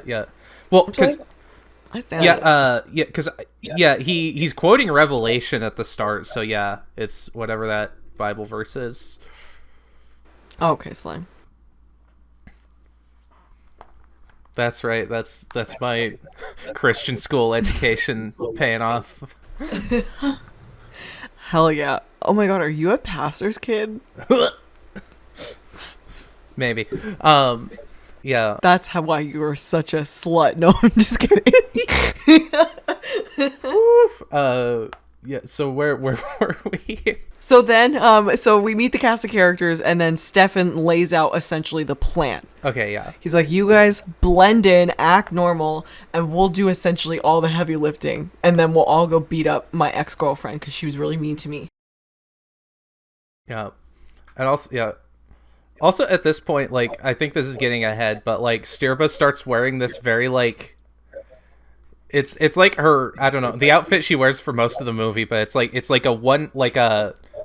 Well, because he's quoting Revelation at the start, so yeah, it's whatever that Bible verse is. Okay, slime. That's right. That's my Christian school education paying off. Hell yeah. Oh my god, are you a pastor's kid? Maybe. Yeah. That's why you are such a slut. No, I'm just kidding. Yeah, so where were we? So then, so we meet the cast of characters, and then Stefan lays out essentially the plan. Okay, yeah. He's like, you guys blend in, act normal, and we'll do essentially all the heavy lifting, and then we'll all go beat up my ex-girlfriend because she was really mean to me. Yeah. And also, yeah. Also, at this point, like, I think this is getting ahead, but, like, Stirba starts wearing this very, like... It's like her, I don't know, the outfit she wears for most of the movie, but it's like a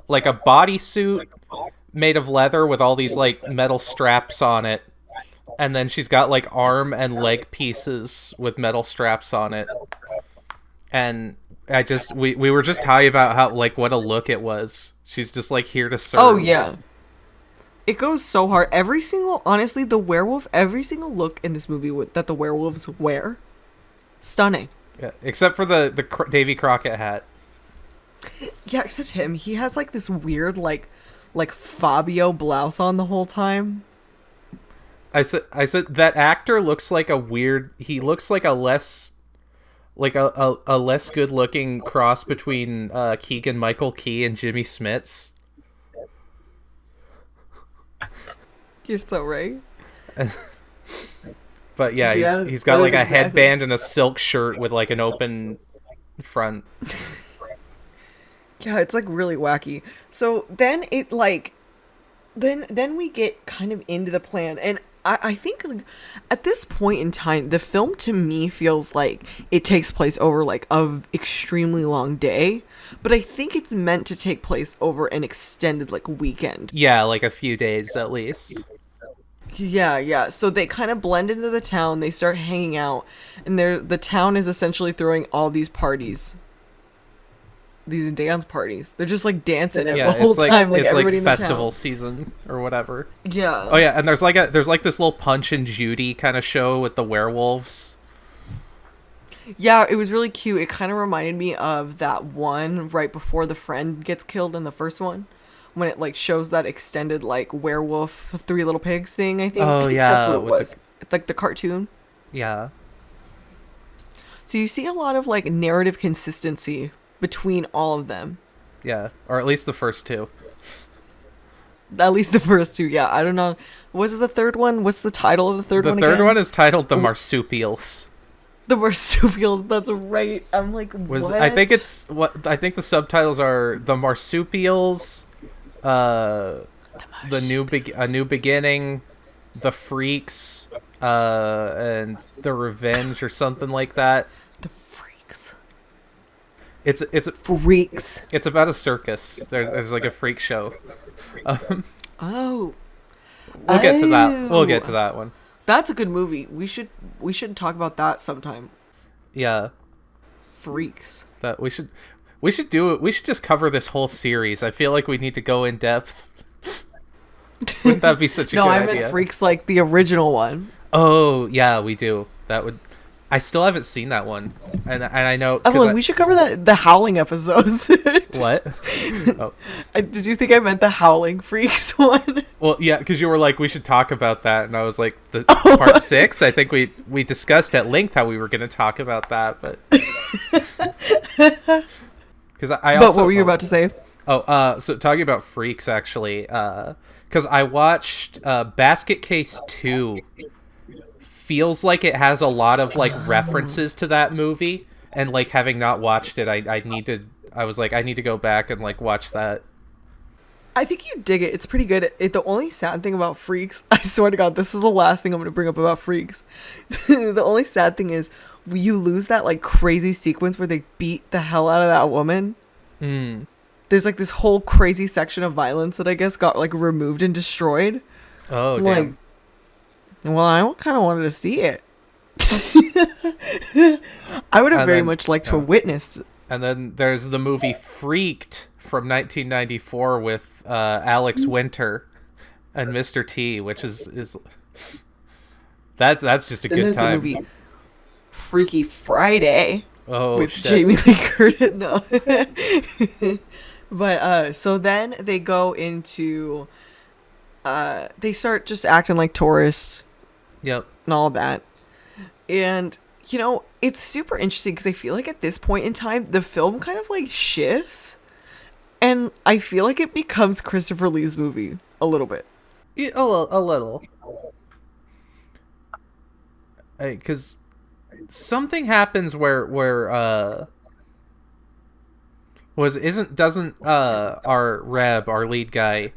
bodysuit made of leather with all these like metal straps on it, and then she's got like arm and leg pieces with metal straps on it. And we were just talking about how like what a look it was. She's just like here to serve. Oh yeah. It goes so hard. Honestly, every single look in this movie that the werewolves wear, stunning. Yeah, except for the Davy Crockett hat. Yeah, except him. He has like this weird like Fabio blouse on the whole time. I said that actor looks like he looks like a less good looking cross between Keegan Michael Key and Jimmy Smits. You're so right. But yeah, he's got like a headband and a silk shirt with like an open front. Yeah, it's like really wacky. So then it like, then we get kind of into the plan, and I think like, at this point in time, the film to me feels like it takes place over like a extremely long day, but I think it's meant to take place over an extended like weekend. Yeah, like a few days at least. Yeah. So they kind of blend into the town. They start hanging out, and the town is essentially throwing all these parties, these dance parties. They're just like dancing the whole time, like everybody in the town. It's like festival season or whatever. Yeah. Oh yeah, and there's like this little Punch and Judy kind of show with the werewolves. Yeah, it was really cute. It kind of reminded me of that one right before the friend gets killed in the first one, when it like shows that extended like werewolf Three Little Pigs thing. I think. Oh yeah, that's what it was. It's like the cartoon. Yeah. So you see a lot of like narrative consistency between all of them. Yeah, or at least the first two. At least the first two, yeah. I don't know. What's the third one? What's the title of the third one again? The third one is titled The Marsupials. The Marsupials, that's right. I'm like, what? I think the subtitles are The Marsupials, A New Beginning, The Freaks, and The Revenge or something like that. The Freaks. Freaks. it's about a circus. There's like a freak show. Um, Oh. we'll get to that. We'll Oh. get to that one. That's a good movie. We should talk about that sometime. Yeah, Freaks. that we should do it. We should just cover this whole series. I feel like we need to go in depth. Wouldn't that be such a No, good I idea? meant Freaks like the original one. Oh yeah, we do. That would. I still haven't seen that one, and I know. 'Cause Evelyn, we should cover the Howling episodes. What? Oh. Did you think I meant the Howling Freaks one? Well, yeah, because you were like, we should talk about that, and I was like, part 6. I think we discussed at length how we were going to talk about that, but because I also. But what were you about to say? So talking about Freaks, actually, because I watched Basket Case 2. Feels like it has a lot of like references to that movie, and like having not watched it, I was like, I need to go back and like watch that. I think you dig it. It's pretty good. The only sad thing about Freaks, I swear to God, this is the last thing I'm going to bring up about Freaks. The only sad thing is you lose that like crazy sequence where they beat the hell out of that woman. There's like this whole crazy section of violence that I guess got like removed and destroyed. Oh, damn. Like, well, I kind of wanted to see it. I would have very much liked to have witnessed. And then there's the movie Freaked from 1994 with Alex Winter and Mr. T, which is that's just a Then good there's time. the movie Freaky Friday with shit. Jamie Lee Curtis. No. But so then they go into they start just acting like tourists. Yep. And all that. And, you know, it's super interesting because I feel like at this point in time, the film kind of like shifts. And I feel like it becomes Christopher Lee's movie a little bit. Yeah, a little. Because something happens where doesn't our Reb, our lead guy,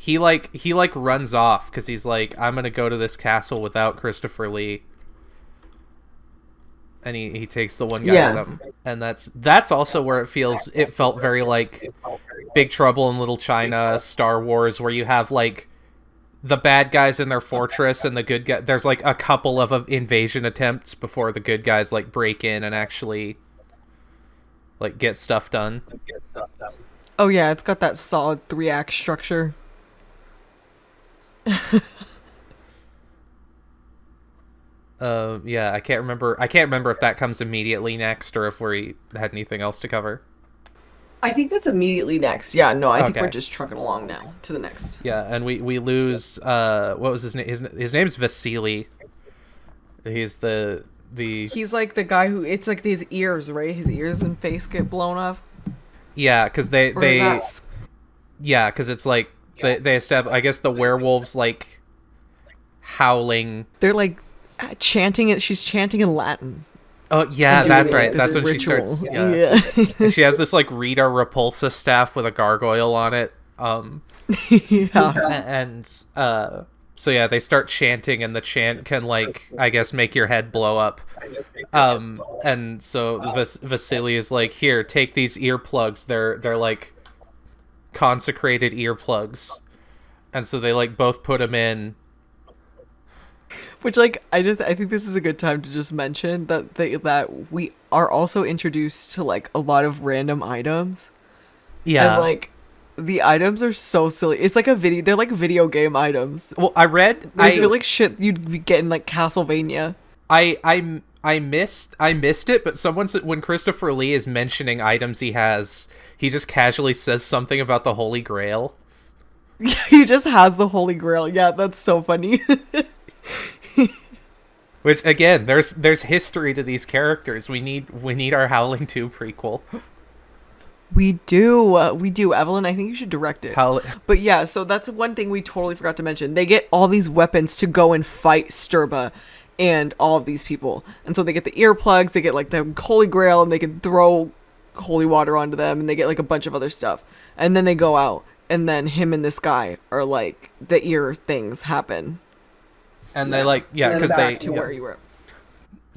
he runs off because he's like, I'm gonna go to this castle without Christopher Lee, and he takes the one guy with him, and that's also where it felt very like Big Trouble in Little China, Star Wars, where you have like the bad guys in their fortress and the good guy. There's like a couple of invasion attempts before the good guys like break in and actually like get stuff done. Oh yeah, it's got that solid 3-act structure. Yeah, I can't remember if that comes immediately next or if we had anything else to cover. I think that's immediately next. Yeah, no, I think Okay. we're just trucking along now to the next. Yeah, and we lose what was his name? His name's Vasily. He's He's like the guy who, it's like his ears, right? His ears and face get blown off. Yeah, because because it's like they establish. I guess the werewolves like howling. They're like chanting it. She's chanting in Latin. Oh yeah, And that's doing, right. like, That's this when ritual. she starts. Yeah. And she has this like Rita Repulsa staff with a gargoyle on it. Yeah. And so yeah, they start chanting, and the chant can like I guess make your head blow up. And so Vasily is like, here, take these earplugs. They're like consecrated earplugs, and so they like both put them in. Which, like, I think this is a good time to just mention that we are also introduced to like a lot of random items. Yeah. And like the items are so silly. It's like they're like video game items. Well, I feel like shit you'd be getting like Castlevania. I missed it, but someone said when Christopher Lee is mentioning items he just casually says something about the Holy Grail. He just has the Holy Grail. Yeah, that's so funny. Which again, there's history to these characters. We need our Howling 2 prequel. We do, Evelyn. I think you should direct it. But yeah, so that's one thing we totally forgot to mention. They get all these weapons to go and fight Sturba and all of these people. And so they get the earplugs, they get like the Holy Grail, and they can throw holy water onto them, and they get like a bunch of other stuff. And then they go out, and then him and this guy are like, the ear things happen. And they like, yeah, because they to where you were.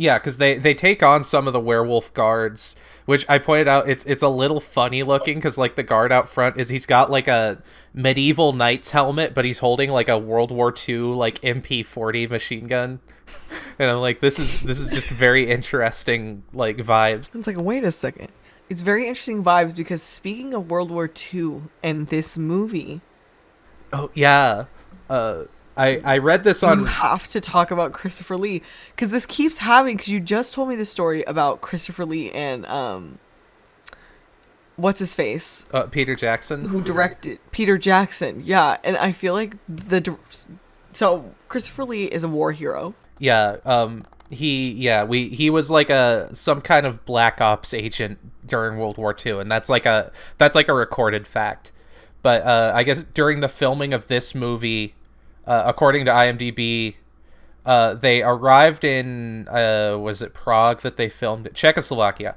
Yeah, because they take on some of the werewolf guards, which I pointed out it's a little funny looking because like the guard out front he's got like a medieval knight's helmet, but he's holding like a World War II like MP40 machine gun, and I'm like, this is just very interesting like vibes. It's like, wait a second. It's very interesting vibes because speaking of World War II and this movie, Oh yeah, I read this on. you have to talk about Christopher Lee because this keeps happening. Because you just told me the story about Christopher Lee and what's his face, Peter Jackson, who directed Peter Jackson. Yeah, and I feel like so Christopher Lee is a war hero. Yeah, he was like some kind of black ops agent during World War II, and that's like a recorded fact. But I guess during the filming of this movie, according to IMDb, they arrived in was it Prague that they filmed it? Czechoslovakia.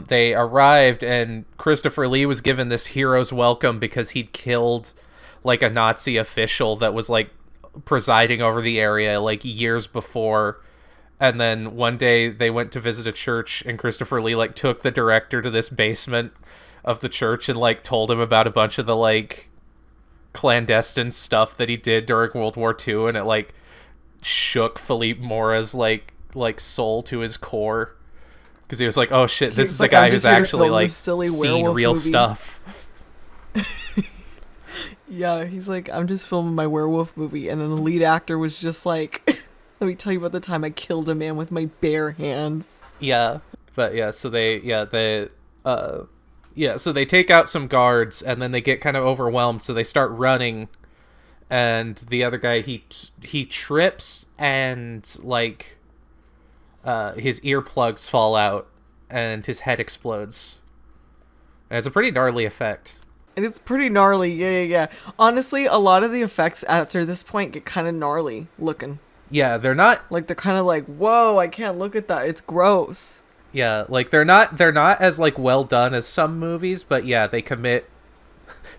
They arrived and Christopher Lee was given this hero's welcome because he'd killed like a Nazi official that was like presiding over the area like years before. And then one day they went to visit a church and Christopher Lee like took the director to this basement of the church and like told him about a bunch of the like clandestine stuff that he did during World War II, and it like shook Philippe Mora's like soul to his core because he was like, oh shit, this is a guy who's actually like seen real movie. Stuff. Yeah, he's like, I'm just filming my werewolf movie, and then the lead actor was just like, let me tell you about the time I killed a man with my bare hands. Yeah, but so they take out some guards and then they get kind of overwhelmed, so they start running, and the other guy he trips and like his earplugs fall out and his head explodes. And it's a pretty gnarly effect. And it's pretty gnarly, yeah. Honestly, a lot of the effects after this point get kind of gnarly looking. Yeah, they're not like, they're kind of like, whoa, I can't look at that. It's gross. Yeah, like they're not as like well done as some movies, but yeah, they commit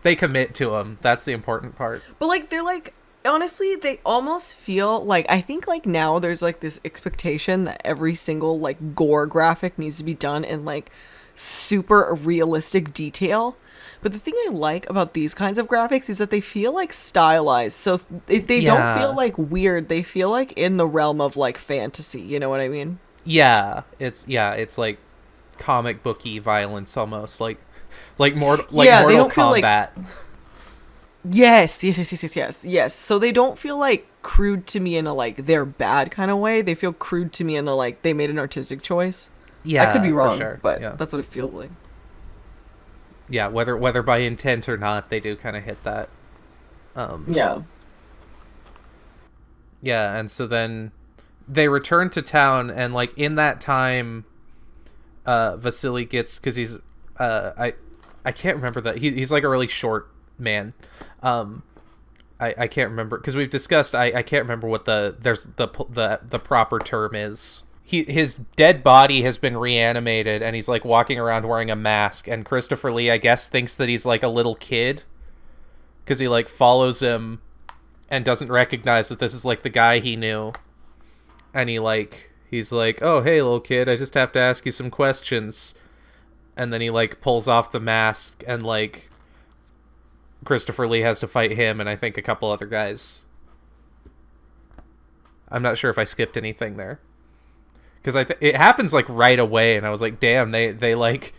to them. That's the important part. But like they're like, honestly, they almost feel like, I think like now there's like this expectation that every single like gore graphic needs to be done in like super realistic detail. But the thing I like about these kinds of graphics is that they feel like stylized. So they don't feel like weird. They feel like in the realm of like fantasy. You know what I mean? Yeah, it's like comic booky violence almost, like Mortal Kombat. Yes. So they don't feel like crude to me in a like they're bad kind of way. They feel crude to me in a like they made an artistic choice. Yeah, I could be wrong, sure. But yeah. That's what it feels like. Yeah, whether by intent or not, they do kind of hit that. Yeah. Yeah, and so then they return to town, and like in that time, Vasily gets, because he's I can't remember that he's like a really short man. I can't remember because we've discussed. I can't remember what the proper term is. His dead body has been reanimated, and he's like walking around wearing a mask. And Christopher Lee, I guess, thinks that he's like a little kid because he like follows him and doesn't recognize that this is like the guy he knew. And he's like, oh, hey, little kid, I just have to ask you some questions. And then he like pulls off the mask, and like Christopher Lee has to fight him and I think a couple other guys. I'm not sure if I skipped anything there. Because it happens like right away, and I was like, damn, they like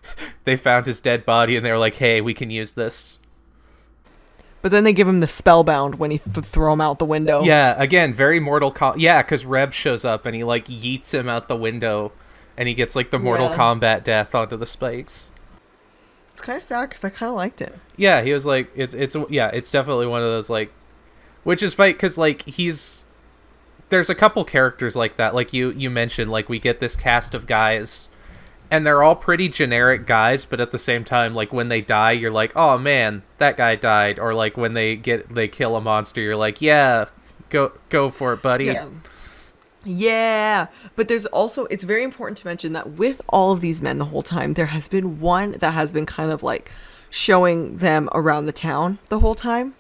they found his dead body, and they were like, hey, we can use this. But then they give him the spellbound when he throw him out the window. Yeah, again, very Mortal Kombat. Yeah, because Reb shows up and he like yeets him out the window, and he gets like the Mortal Kombat death onto the spikes. It's kind of sad because I kind of liked it. Yeah, he was like, it's definitely one of those like, which is fine because like there's a couple characters like that, like you mentioned, like we get this cast of guys, and they're all pretty generic guys, but at the same time, like when they die, you're like, oh man, that guy died, or like when they kill a monster, you're like, yeah, go for it, buddy. Yeah, but there's also, it's very important to mention that with all of these men the whole time, there has been one that has been kind of like showing them around the town the whole time.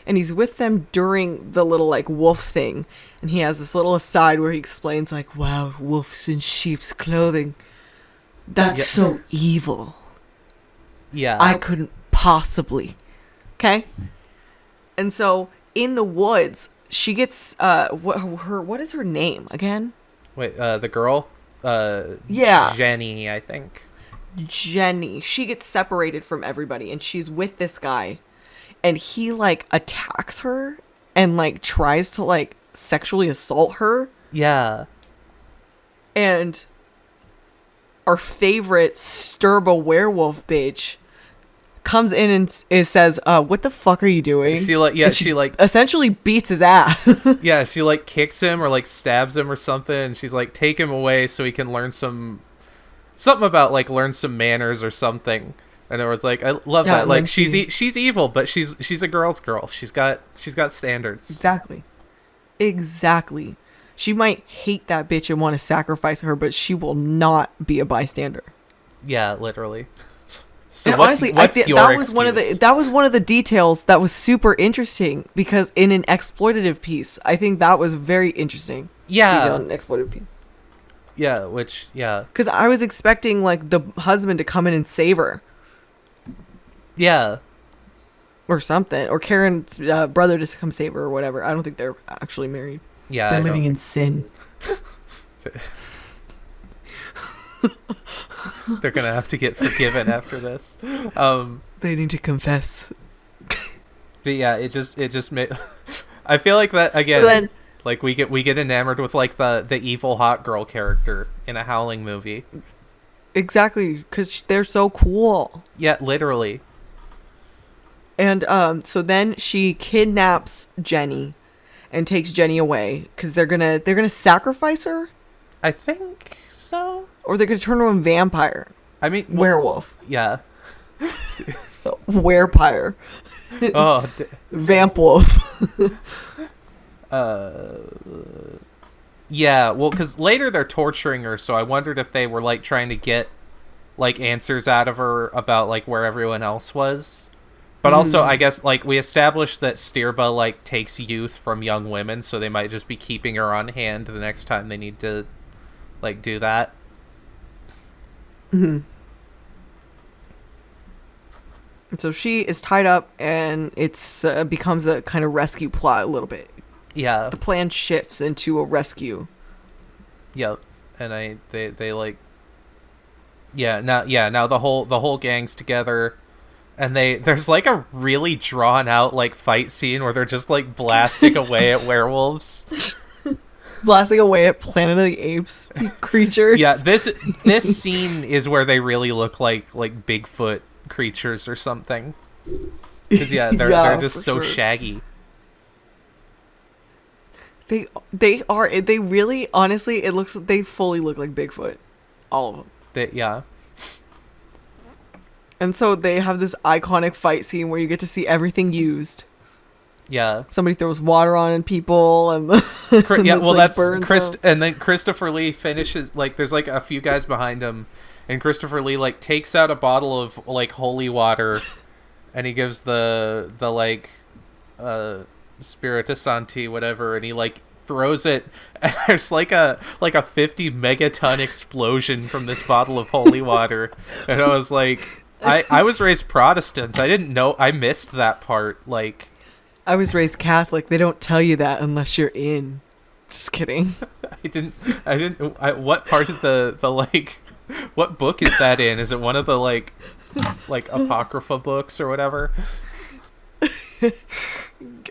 And he's with them during the little like wolf thing. And he has this little aside where he explains like, wow, wolves in sheep's clothing. That's so evil. Yeah. I couldn't possibly. Okay? And so in the woods, she gets what is her name again? Wait, the girl? Yeah. Jenny, I think. Jenny. She gets separated from everybody and she's with this guy. And he like attacks her and like tries to like sexually assault her. Yeah. And our favorite Sturba werewolf bitch comes in and it says, what the fuck are you doing? She like, yeah, she like essentially beats his ass. yeah, she like kicks him or like stabs him or something, and she's like, take him away so he can learn something about like learn some manners or something. And it was like, I love that. Like she's evil, but she's a girl's girl. She's got standards. Exactly. She might hate that bitch and want to sacrifice her, but she will not be a bystander. Yeah, literally. So and what's honestly, your that was excuse? one of the details that was super interesting because in an exploitative piece, I think that was very interesting. Detail in an exploitative piece. Yeah, because I was expecting like the husband to come in and save her. Yeah. Or something, or Karen's brother to come save her or whatever. I don't think they're actually married. Yeah, they're living in sin. They're gonna have to get forgiven after this. They need to confess. But yeah, it just made. I feel like that again. So then, like we get enamored with like the evil hot girl character in a Howling movie. Exactly, because they're so cool. Yeah, literally. And so then she kidnaps Jenny and takes Jenny away because they're gonna sacrifice her. I think so. Or they're gonna turn her into a vampire. I mean, werewolf. Yeah. Werepire. Oh. Vamp wolf. Yeah. Well, because later they're torturing her, so I wondered if they were like trying to get like answers out of her about like where everyone else was. But also, I guess, like, we established that Stirba, like, takes youth from young women, so they might just be keeping her on hand the next time they need to, like, do that. Mm-hmm. So she is tied up, and it's becomes a kind of rescue plot a little bit. Yeah. The plan shifts into a rescue. Yep. And they like... Now the whole gang's together... And there's like a really drawn out like fight scene where they're just like blasting away at werewolves. Blasting away at Planet of the Apes creatures. Yeah, this scene is where they really look like Bigfoot creatures or something. Because they're just so shaggy. They really honestly they fully look like Bigfoot. All of them. Yeah. And so they have this iconic fight scene where you get to see everything used. Yeah. Somebody throws water on people and that's Chris. And then Christopher Lee finishes like there's like a few guys behind him, and Christopher Lee like takes out a bottle of like holy water, and he gives the like Spiritus Santi whatever, and he like throws it, and there's like a 50 megaton explosion from this bottle of holy water, and I was like. I was raised Protestant. I didn't know. I missed that part. Like, I was raised Catholic. They don't tell you that unless you're in. Just kidding. I didn't. What part of the like? What book is that in? Is it one of the like apocrypha books or whatever?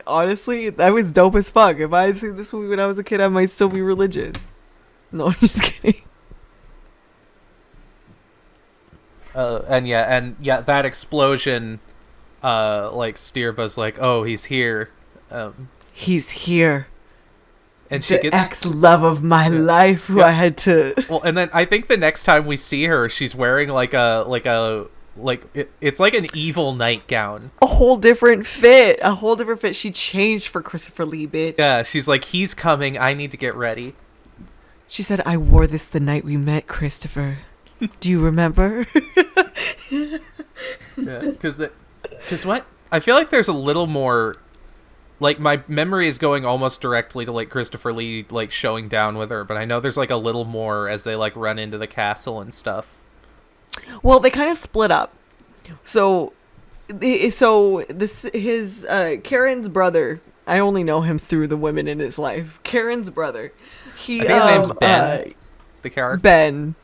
Honestly, that was dope as fuck. If I had seen this movie when I was a kid, I might still be religious. No, I'm just kidding. And that explosion, like Stirba's like, oh, he's here. He's here. And she gets ex-love of my life who I had to. Well, and then I think the next time we see her, she's wearing it's like an evil nightgown. A whole different fit. She changed for Christopher Lee, bitch. Yeah, she's like, he's coming. I need to get ready. She said, I wore this the night we met, Christopher. Do you remember? Yeah, because what? I feel like there's a little more like my memory is going almost directly to like Christopher Lee like showing down with her, but I know there's like a little more as they like run into the castle and stuff. Well, they kind of split up. So this his Karen's brother. I only know him through the women in his life. Karen's brother. I think his name's Ben. The character.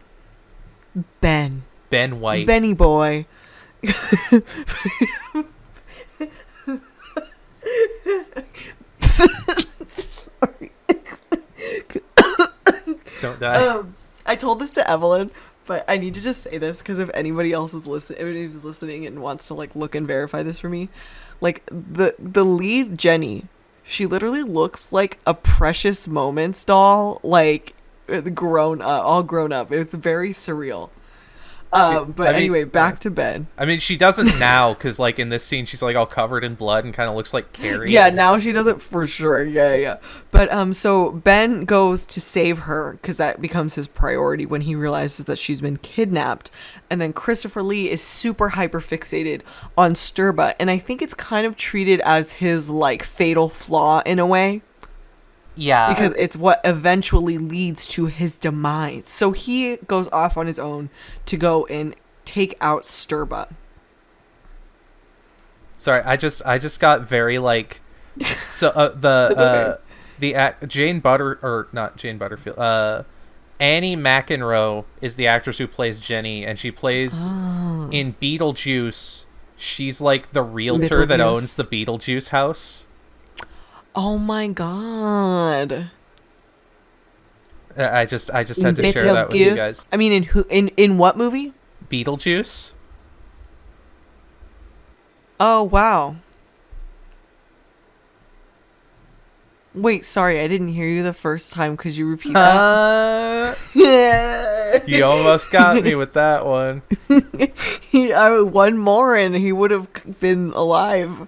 Ben White. Benny boy. Sorry. Don't die. I told this to Evelyn, but I need to just say this because if anybody else is listening and wants to like look and verify this for me, like the lead Jenny, she literally looks like a Precious Moments doll, like all grown up. It's very surreal. Anyway, back to Ben. I mean, she doesn't now because, like, in this scene, she's like all covered in blood and kind of looks like Carrie. Yeah, now she does it for sure. Yeah. But so Ben goes to save her because that becomes his priority when he realizes that she's been kidnapped. And then Christopher Lee is super hyper fixated on Sturba, and I think it's kind of treated as his like fatal flaw in a way. Yeah. Because it's what eventually leads to his demise. So he goes off on his own to go and take out Sturba. Sorry, I just got very like so Jane Butter or not Jane Butterfield. Annie McEnroe is the actress who plays Jenny, and she plays in Beetlejuice. She's like the realtor that owns the Beetlejuice house. Oh my god! I just had to share that with you guys. I mean, in what movie? Beetlejuice. Oh wow! Wait, sorry, I didn't hear you the first time. Could you repeat that? Yeah. You almost got me with that one. One more, and he would have been alive.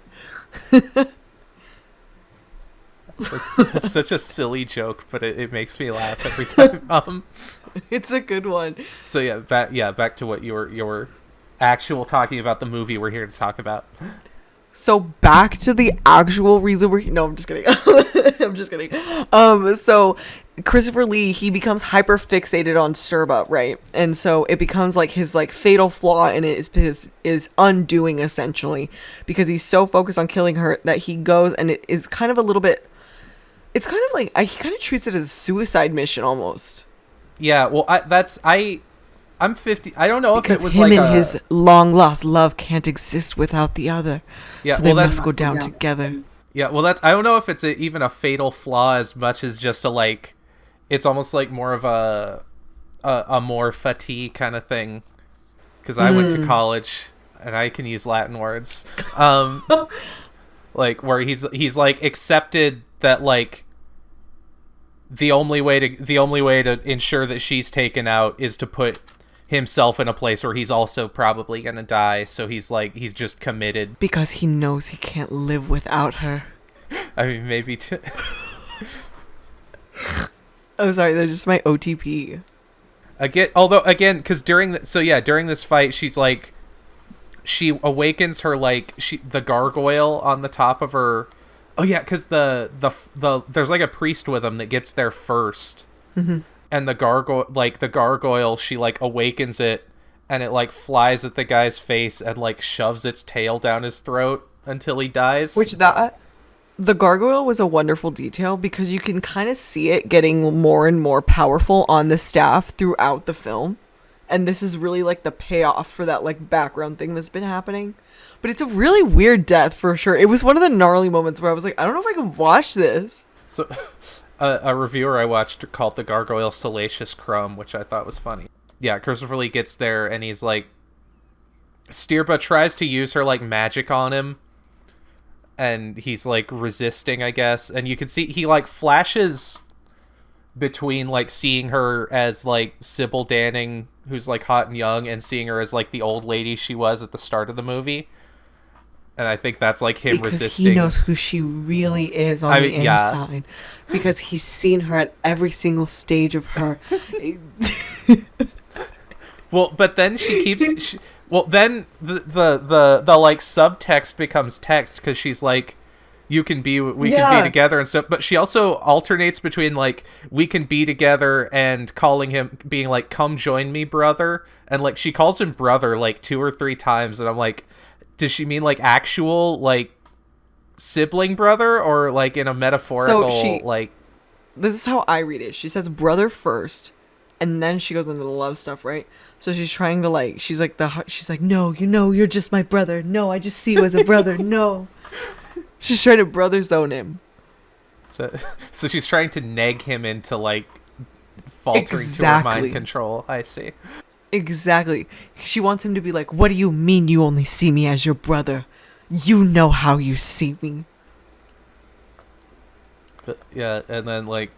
It's such a silly joke, but it makes me laugh every time. It's a good one. So back to what your actual talking about the movie we're here to talk about. So back to the actual reason no, I'm just kidding. I'm just kidding. So Christopher Lee, he becomes hyper fixated on Sturba, right? And so it becomes like his like fatal flaw in it is undoing essentially, because he's so focused on killing her that he goes, and it is kind of a little bit. It's kind of like he kind of treats it as a suicide mission almost. Yeah, well, I'm 50. I don't know because if it was him like and his long lost love can't exist without the other. Yeah, so they must go down together. Yeah, well, I don't know if it's even a fatal flaw as much as just a like. It's almost like more of a more fatigue kind of thing. Because I went to college and I can use Latin words. Like where he's like accepted that like the only way to ensure that she's taken out is to put himself in a place where he's also probably gonna die. So he's just committed because he knows he can't live without her. I mean, maybe. Oh, sorry. They're just my OTP. Again, because during this fight, she's like, she awakens her like the gargoyle on the top of her. Oh yeah, because the there's like a priest with him that gets there first, and the gargoyle she like awakens it, and it like flies at the guy's face and like shoves its tail down his throat until he dies. The gargoyle was a wonderful detail because you can kind of see it getting more and more powerful on the staff throughout the film. And this is really like the payoff for that like background thing that's been happening. But it's a really weird death for sure. It was one of the gnarly moments where I was like, I don't know if I can watch this. So a reviewer I watched called the gargoyle Salacious Crumb, which I thought was funny. Yeah, Christopher Lee gets there and he's like, Stirba tries to use her like magic on him. And he's like resisting, I guess. And you can see he like flashes between like seeing her as like Sybil Danning, who's like hot and young, and seeing her as like the old lady she was at the start of the movie. And I think that's like him because resisting. He knows who she really is on the inside. Because he's seen her at every single stage of her. Well, but then she keeps. Well, then the like subtext becomes text because she's like, we can be together and stuff, but she also alternates between like we can be together and calling him, being like, come join me, brother, and like she calls him brother like 2 or 3 times, and I'm like, does she mean like actual like sibling brother, or like in a metaphorical like? This is how I read it. She says brother first, and then she goes into the love stuff, right? So she's trying to like, she's like no, you're just my brother. No, I just see you as a brother. No. She's trying to brother zone him. So she's trying to neg him into like faltering to her mind control. I see. Exactly. She wants him to be like, what do you mean you only see me as your brother? You know how you see me. But yeah, and then like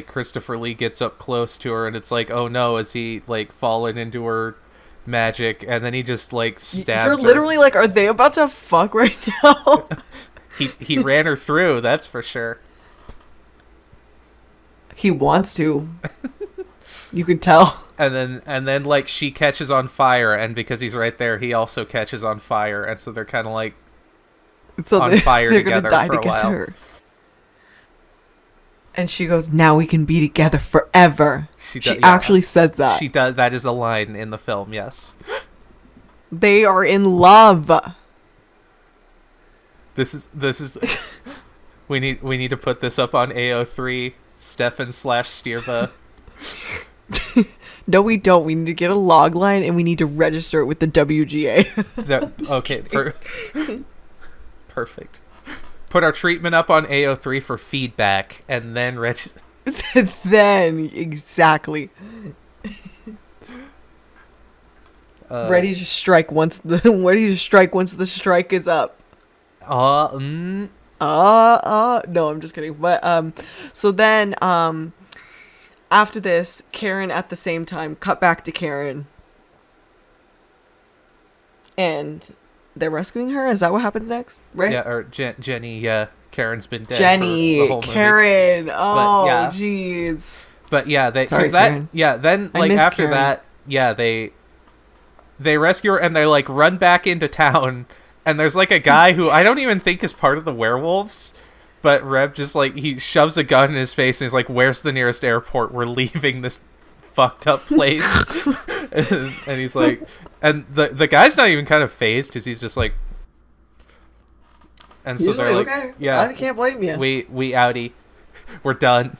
Christopher Lee gets up close to her, and it's like, oh no, is he like fallen into her magic? And then he just like stabs her. You're literally like, are they about to fuck right now? he ran her through, that's for sure. He wants to. You could tell. And then like she catches on fire, and because he's right there, he also catches on fire, and so they're kind of like on fire together for a while. And she goes, now we can be together forever. She actually says that. She does. That is a line in the film, yes. They are in love. This is we need to put this up on AO3, Stefan/Stirva. No, we don't. We need to get a log line, and we need to register it with the WGA. Okay, perfect. Put our treatment up on AO3 for feedback, and then then exactly. Ready to strike once the strike is up. No, I'm just kidding. But so then after this, Karen at the same time, cut back to Karen, and they're rescuing her. Is that what happens next? Right? Yeah, or Jenny. Yeah, Karen's been dead. Jenny, for the whole Karen. movie. Oh, jeez. But yeah, then like after Karen. that, yeah, they rescue her, and they like run back into town, and there's like a guy who I don't even think is part of the werewolves, but Reb just like, he shoves a gun in his face and he's like, where's the nearest airport? We're leaving this fucked up place. and he's like, and the guy's not even kind of phased, because he's just like, and so they're like, okay. Yeah, I can't blame you. We outie, we're done.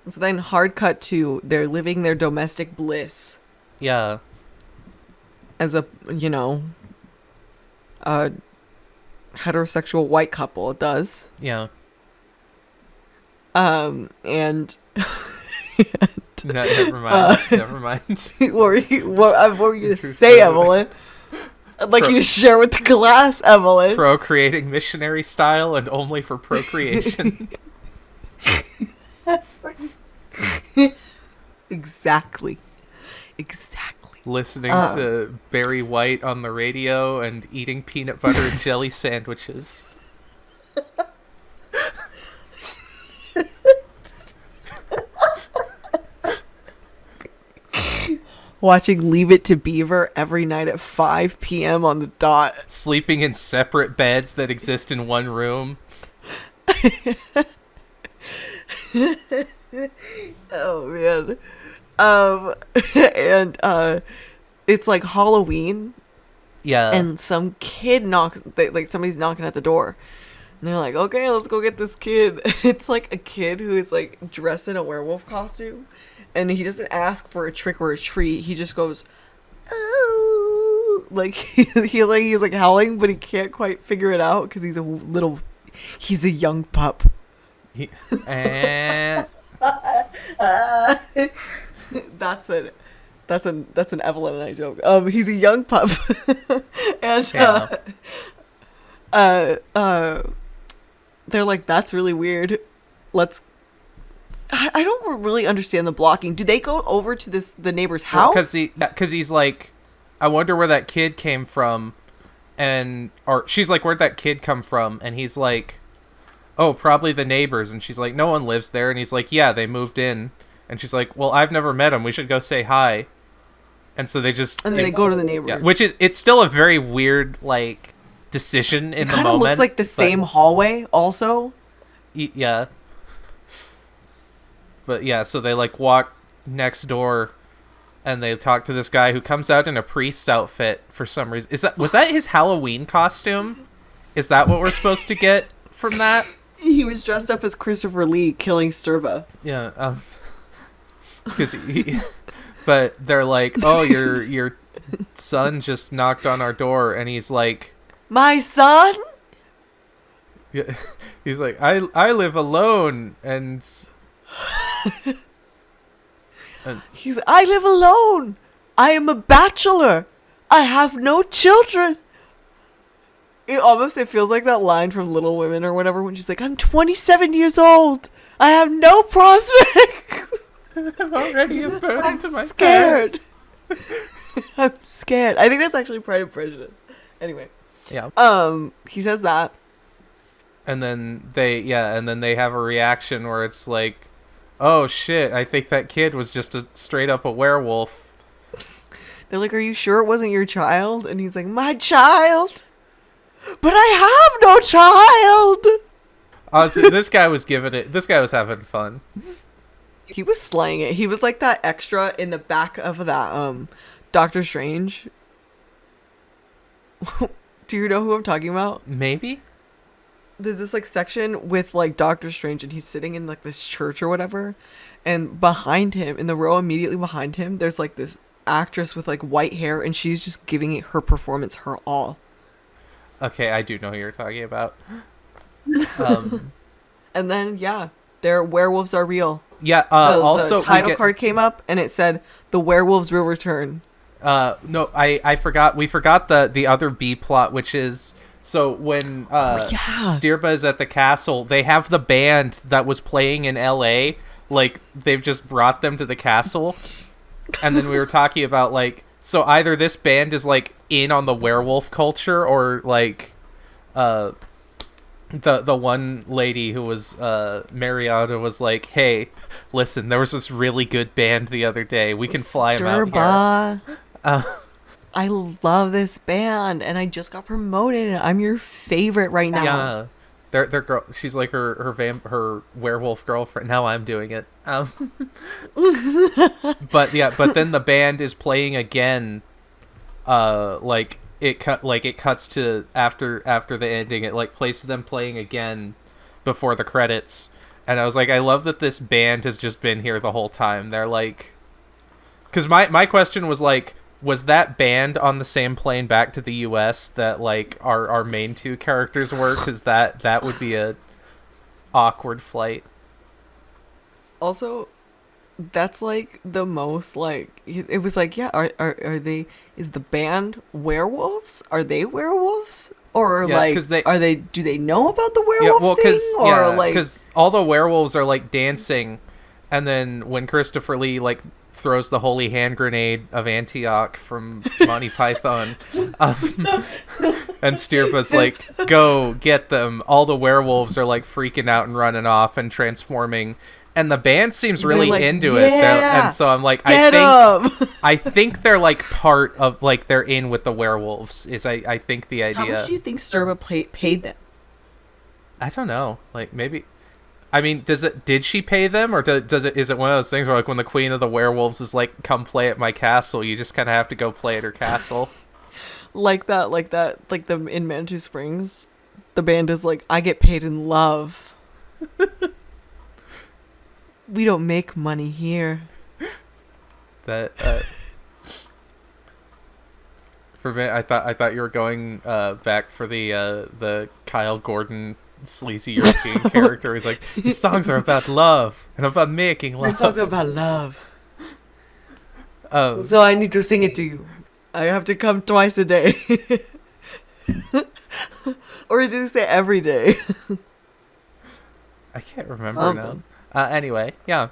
So then hard cut to they're living their domestic bliss. Yeah. As a, a heterosexual white couple does. Yeah. And no, never mind. Never mind. What were you going to say, Evelyn? I'd like you to share with the class, Evelyn. Procreating missionary style and only for procreation. Exactly. Listening to Barry White on the radio and eating peanut butter and jelly sandwiches. Watching Leave It to Beaver every night at 5 p.m. on the dot. Sleeping in separate beds that exist in one room. Oh man. And it's like Halloween. Yeah. And some kid somebody's knocking at the door. And they're like, okay, let's go get this kid. And it's like a kid who is like dressed in a werewolf costume. And he doesn't ask for a trick or a treat. He just goes, oh, like he's like howling, but he can't quite figure it out because he's a young pup. That's an Evelyn and I joke. He's a young pup. And they're like, that's really weird. I don't really understand the blocking. Do they go over to the neighbor's house? Because he's like, I wonder where that kid came from, or she's like, where'd that kid come from? And he's like, oh, probably the neighbors. And she's like, no one lives there. And he's like, yeah, they moved in. And she's like, well, I've never met him. We should go say hi. And so they go to the neighbor. Yeah, it's still a very weird, like, decision in the Kind of moment. looks like the same hallway also. Yeah. But yeah, so they like walk next door and they talk to this guy who comes out in a priest's outfit for some reason. Was that his Halloween costume? Is that what we're supposed to get from that? He was dressed up as Christopher Lee killing Sturba. Yeah, because but they're like, "Oh, your son just knocked on our door," and he's like, "My son?" Yeah, he's like, "I live alone," and I live alone. I am a bachelor. I have no children. It feels like that line from Little Women or whatever when she's like, I'm 27 years old. I have no prospects. I'm already a burden to my scared. past. I'm scared. I think that's actually Pride and Prejudice. Anyway. Yeah. He says that. And then they have a reaction where it's like, oh shit, I think that kid was just straight up a werewolf. They're like, are you sure it wasn't your child? And he's like, my child? But I have no child! So this guy was having fun. He was slaying it. He was like that extra in the back of that, Doctor Strange. Do you know who I'm talking about? Maybe? There's this like section with like Doctor Strange and he's sitting in like this church or whatever, and behind him, in the row immediately behind him, there's like this actress with like white hair and she's just giving it her performance her all. Okay, I do know who you're talking about. And then their werewolves are real. Yeah, also the title card came up and it said the werewolves will return. No, I forgot. We forgot the other B plot, which is so when Stirba is at the castle, they have the band that was playing in LA, like they've just brought them to the castle. And then we were talking about like, so either this band is like in on the werewolf culture, or like the one lady who was Mariana was like, hey, listen, there was this really good band the other day, we can fly them out here. I love this band and I just got promoted and I'm your favorite right now. Yeah, their girl, she's like her werewolf girlfriend. Now I'm doing it. But then the band is playing again. It cuts to after the ending. It like plays them playing again before the credits, and I was like, I love that this band has just been here the whole time. They're like, because my question was like, was that band on the same plane back to the US that like our main two characters were? Because that would be a awkward flight. Also, that's like the most like it was like, yeah, are they, is the band werewolves? Are they werewolves? Or like do they know about the werewolf thing? Because all the werewolves are like dancing, and then when Christopher Lee like throws the holy hand grenade of Antioch from Monty Python, and Stirpa's like, go get them, all the werewolves are like freaking out and running off and transforming, and the band seems really like, into it, and so I'm like, I think they're like part of, like, they're in with the werewolves is I think the idea. How much do you think Sturba paid them? I don't know, like maybe, I mean, did she pay them, or is it one of those things where like when the queen of the werewolves is like, come play at my castle, you just kind of have to go play at her castle? like them in Manitou Springs, the band is like, I get paid in love. We don't make money here. That for me, I thought you were going back for the Kyle Gordon sleazy European character. He's like, these songs are about love and about making love. These songs are about love. So I need to sing it to you. I have to come twice a day. Or did you say every day? I can't remember now. Anyway, yeah.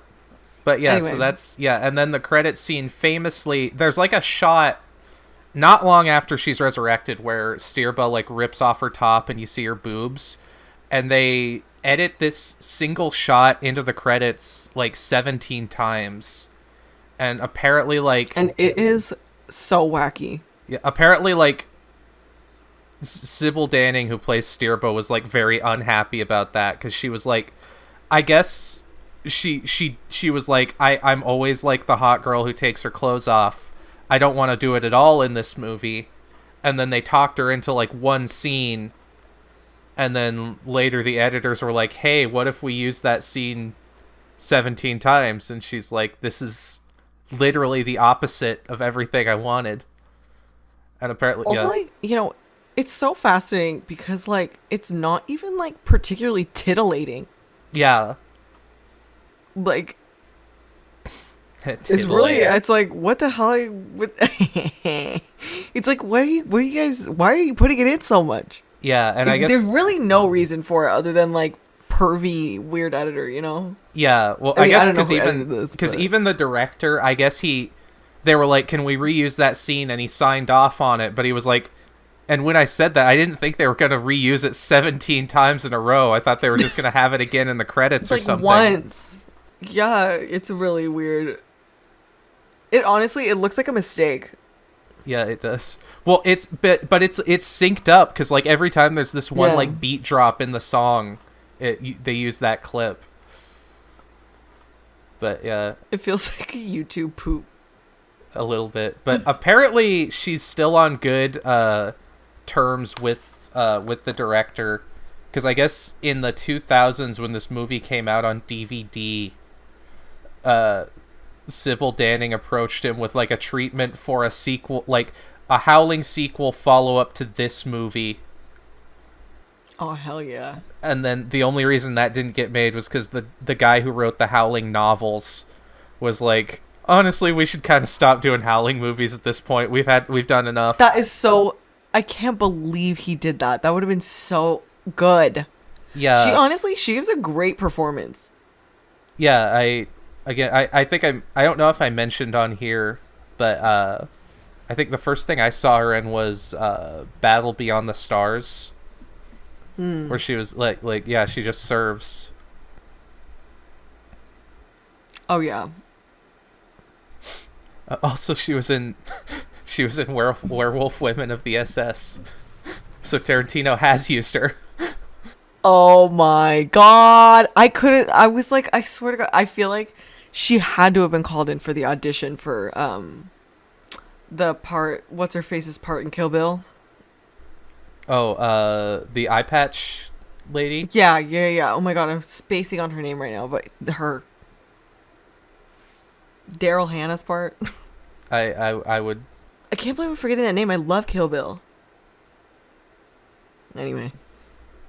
But yeah, so that's, and then the credits scene, famously, there's like a shot not long after she's resurrected where Stirba like rips off her top and you see her boobs, and they edit this single shot into the credits like 17 times, and apparently like, and it is so wacky. Yeah, apparently like Sybil Danning, who plays Stirbo, was like very unhappy about that because she was like, I guess she was like, I'm always like the hot girl who takes her clothes off. I don't want to do it at all in this movie. And then they talked her into like one scene, and then later the editors were like, hey, what if we use that scene 17 times? And she's like, this is literally the opposite of everything I wanted. And apparently, Also, yeah. like, it's so fascinating because, like, it's not even, like, particularly titillating. Yeah. Like, it's really, it's like, what the hell? It's like, why are you putting it in so much? Yeah, and I guess there's really no reason for it other than, like, pervy weird editor, Yeah, well, I guess because even the director, I guess they were like, can we reuse that scene? And he signed off on it, but he was like, and when I said that, I didn't think they were going to reuse it 17 times in a row. I thought they were just going to have it again in the credits or something. Once. Yeah, it's really weird. It looks like a mistake. Yeah, it does. Well, it's synced up because like every time there's this one like beat drop in the song, they use that clip. But yeah, it feels like a YouTube poop. A little bit, but apparently she's still on good terms with the director, because I guess in the 2000s when this movie came out on DVD, Sybil Danning approached him with like a treatment for a sequel, like a Howling sequel follow-up to this movie. Oh, hell yeah. And then the only reason that didn't get made was because the guy who wrote the Howling novels was like, honestly, we should kind of stop doing Howling movies at this point. We've done enough. That is so... I can't believe he did that. That would have been so good. Yeah. She gives a great performance. Yeah, I think I don't know if I mentioned on here, but I think the first thing I saw her in was Battle Beyond the Stars. Where she was like yeah, she just serves. Oh yeah. Also, she was in Werewolf Women of the SS. So Tarantino has used her. Oh my god. I was like, I swear to God, I feel like she had to have been called in for the audition for the part, what's her face's part in Kill Bill? Oh, the eye patch lady? Yeah. Oh my god, I'm spacing on her name right now, but her Daryl Hannah's part. I would. I can't believe I'm forgetting that name. I love Kill Bill. Anyway.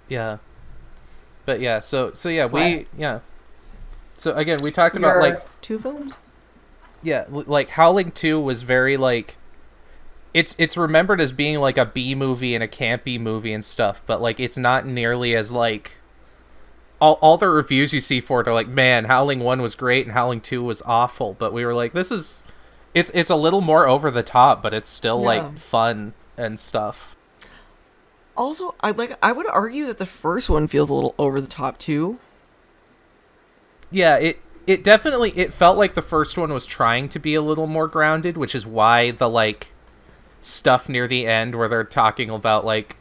Yeah. But yeah, so yeah, Flat. So again, we talked about like 2 films? Yeah, like Howling 2 was very like it's remembered as being like a B movie and a campy movie and stuff, but like it's not nearly as like all the reviews you see for it are like, man, Howling 1 was great and Howling 2 was awful, but we were like, this is it's a little more over the top, but it's still like fun and stuff. Also, I would argue that the first one feels a little over the top too. Yeah, it definitely felt like the first one was trying to be a little more grounded, which is why the like stuff near the end where they're talking about like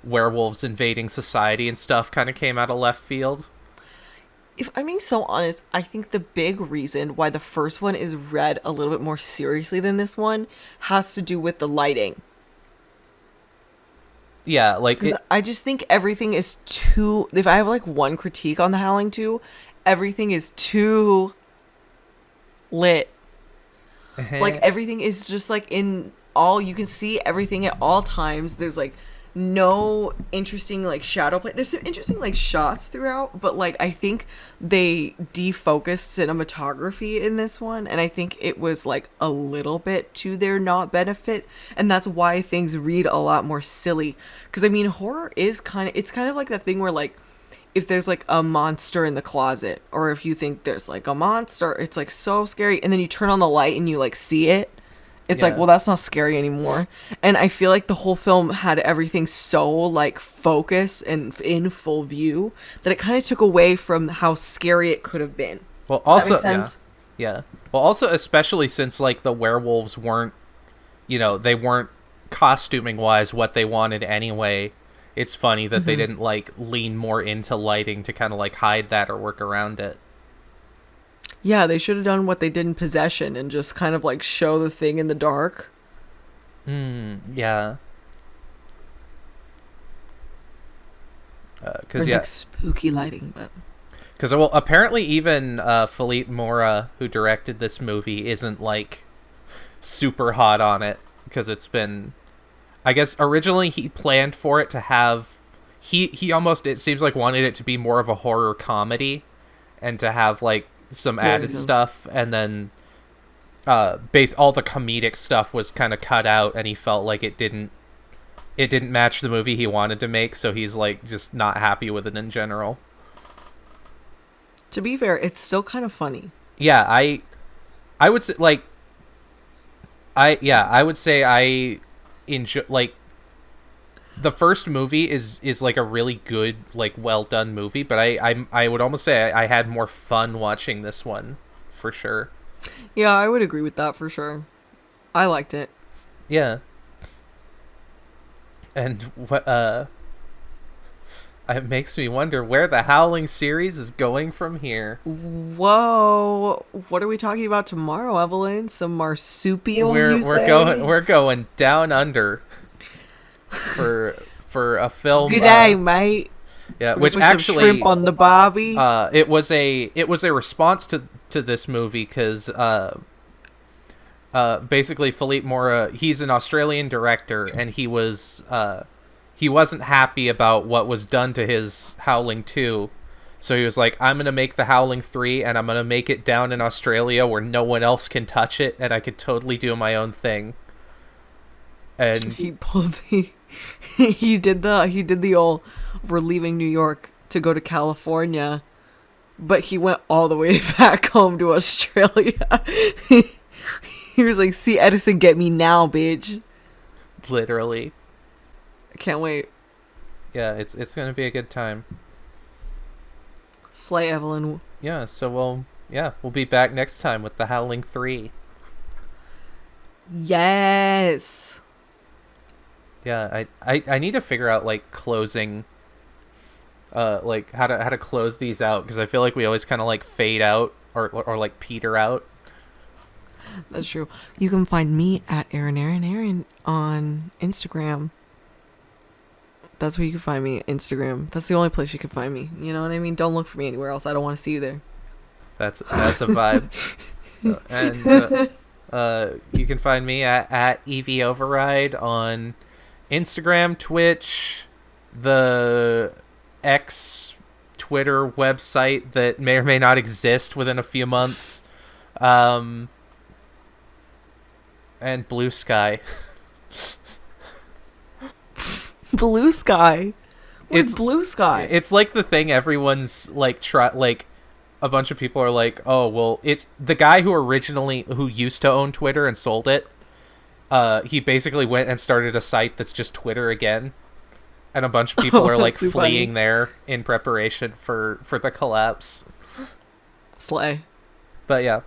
werewolves invading society and stuff kind of came out of left field. If I'm being so honest, I think the big reason why the first one is read a little bit more seriously than this one has to do with the lighting. Yeah, like because I just think everything is too. If I have like one critique on the Howling 2, everything is too lit. Like everything is just like in all, you can see everything at all times. There's like no interesting like shadow play. There's some interesting like shots throughout, but like I think they defocused cinematography in this one, and I think it was like a little bit to their not benefit, and that's why things read a lot more silly. Because I mean, horror is kind of like that thing where like if there's like a monster in the closet, or if you think there's like a monster, it's like so scary, and then you turn on the light and you like see it. It's like, well, that's not scary anymore. And I feel like the whole film had everything so like focused and in full view that it kind of took away from how scary it could have been. Well, Does also, that make sense? yeah. Well, also, especially since like the werewolves weren't, they weren't costuming wise what they wanted anyway. It's funny that they didn't like lean more into lighting to kind of like hide that or work around it. Yeah, they should have done what they did in Possession and just kind of like show the thing in the dark. Yeah. Because like spooky lighting, but because well, apparently even Philippe Mora, who directed this movie, isn't like super hot on it because it's been. I guess originally he planned for it to have. He almost, it seems like, wanted it to be more of a horror comedy, and to have like some added stuff, and then all the comedic stuff was kind of cut out, and he felt like it didn't match the movie he wanted to make, so he's like just not happy with it in general. To be fair, it's still kind of funny. Yeah, I would say like I would say I enjoy, like, the first movie is like a really good, like, well done movie, but I would almost say I had more fun watching this one for sure. Yeah, I would agree with that for sure. I liked it. Yeah. And what it makes me wonder where the Howling series is going from here. Whoa, what are we talking about tomorrow, Evelyn? Some marsupials? We're going down under for a film. Good day, mate. Yeah, which put actually some shrimp on the barbie. It was a response to this movie because basically Philippe Mora, he's an Australian director, and he wasn't happy about what was done to his Howling 2. So he was like, I'm going to make the Howling 3, and I'm going to make it down in Australia where no one else can touch it, and I could totally do my own thing. And he pulled he did the old, we're leaving New York to go to California, but he went all the way back home to Australia. He was like, see Edison, get me now, bitch. Literally. I can't wait. Yeah, it's gonna be a good time. Slay, Evelyn. Yeah, so we'll be back next time with the Howling 3. Yes. Yeah, I need to figure out like closing, like how to close these out, because I feel like we always kind of like fade out or like peter out. That's true. You can find me at Aaron on Instagram. That's where you can find me, Instagram. That's the only place you can find me. You know what I mean? Don't look for me anywhere else. I don't want to see you there. That's a vibe. And you can find me at EV Override on Instagram, Twitch, the X Twitter website that may or may not exist within a few months, and Blue Sky. Blue Sky? It's Blue Sky. It's like the thing everyone's like like a bunch of people are like, oh well, it's the guy who used to own Twitter and sold it. He basically went and started a site that's just Twitter again, and a bunch of people are like fleeing there in preparation for the collapse. Slay. But yeah.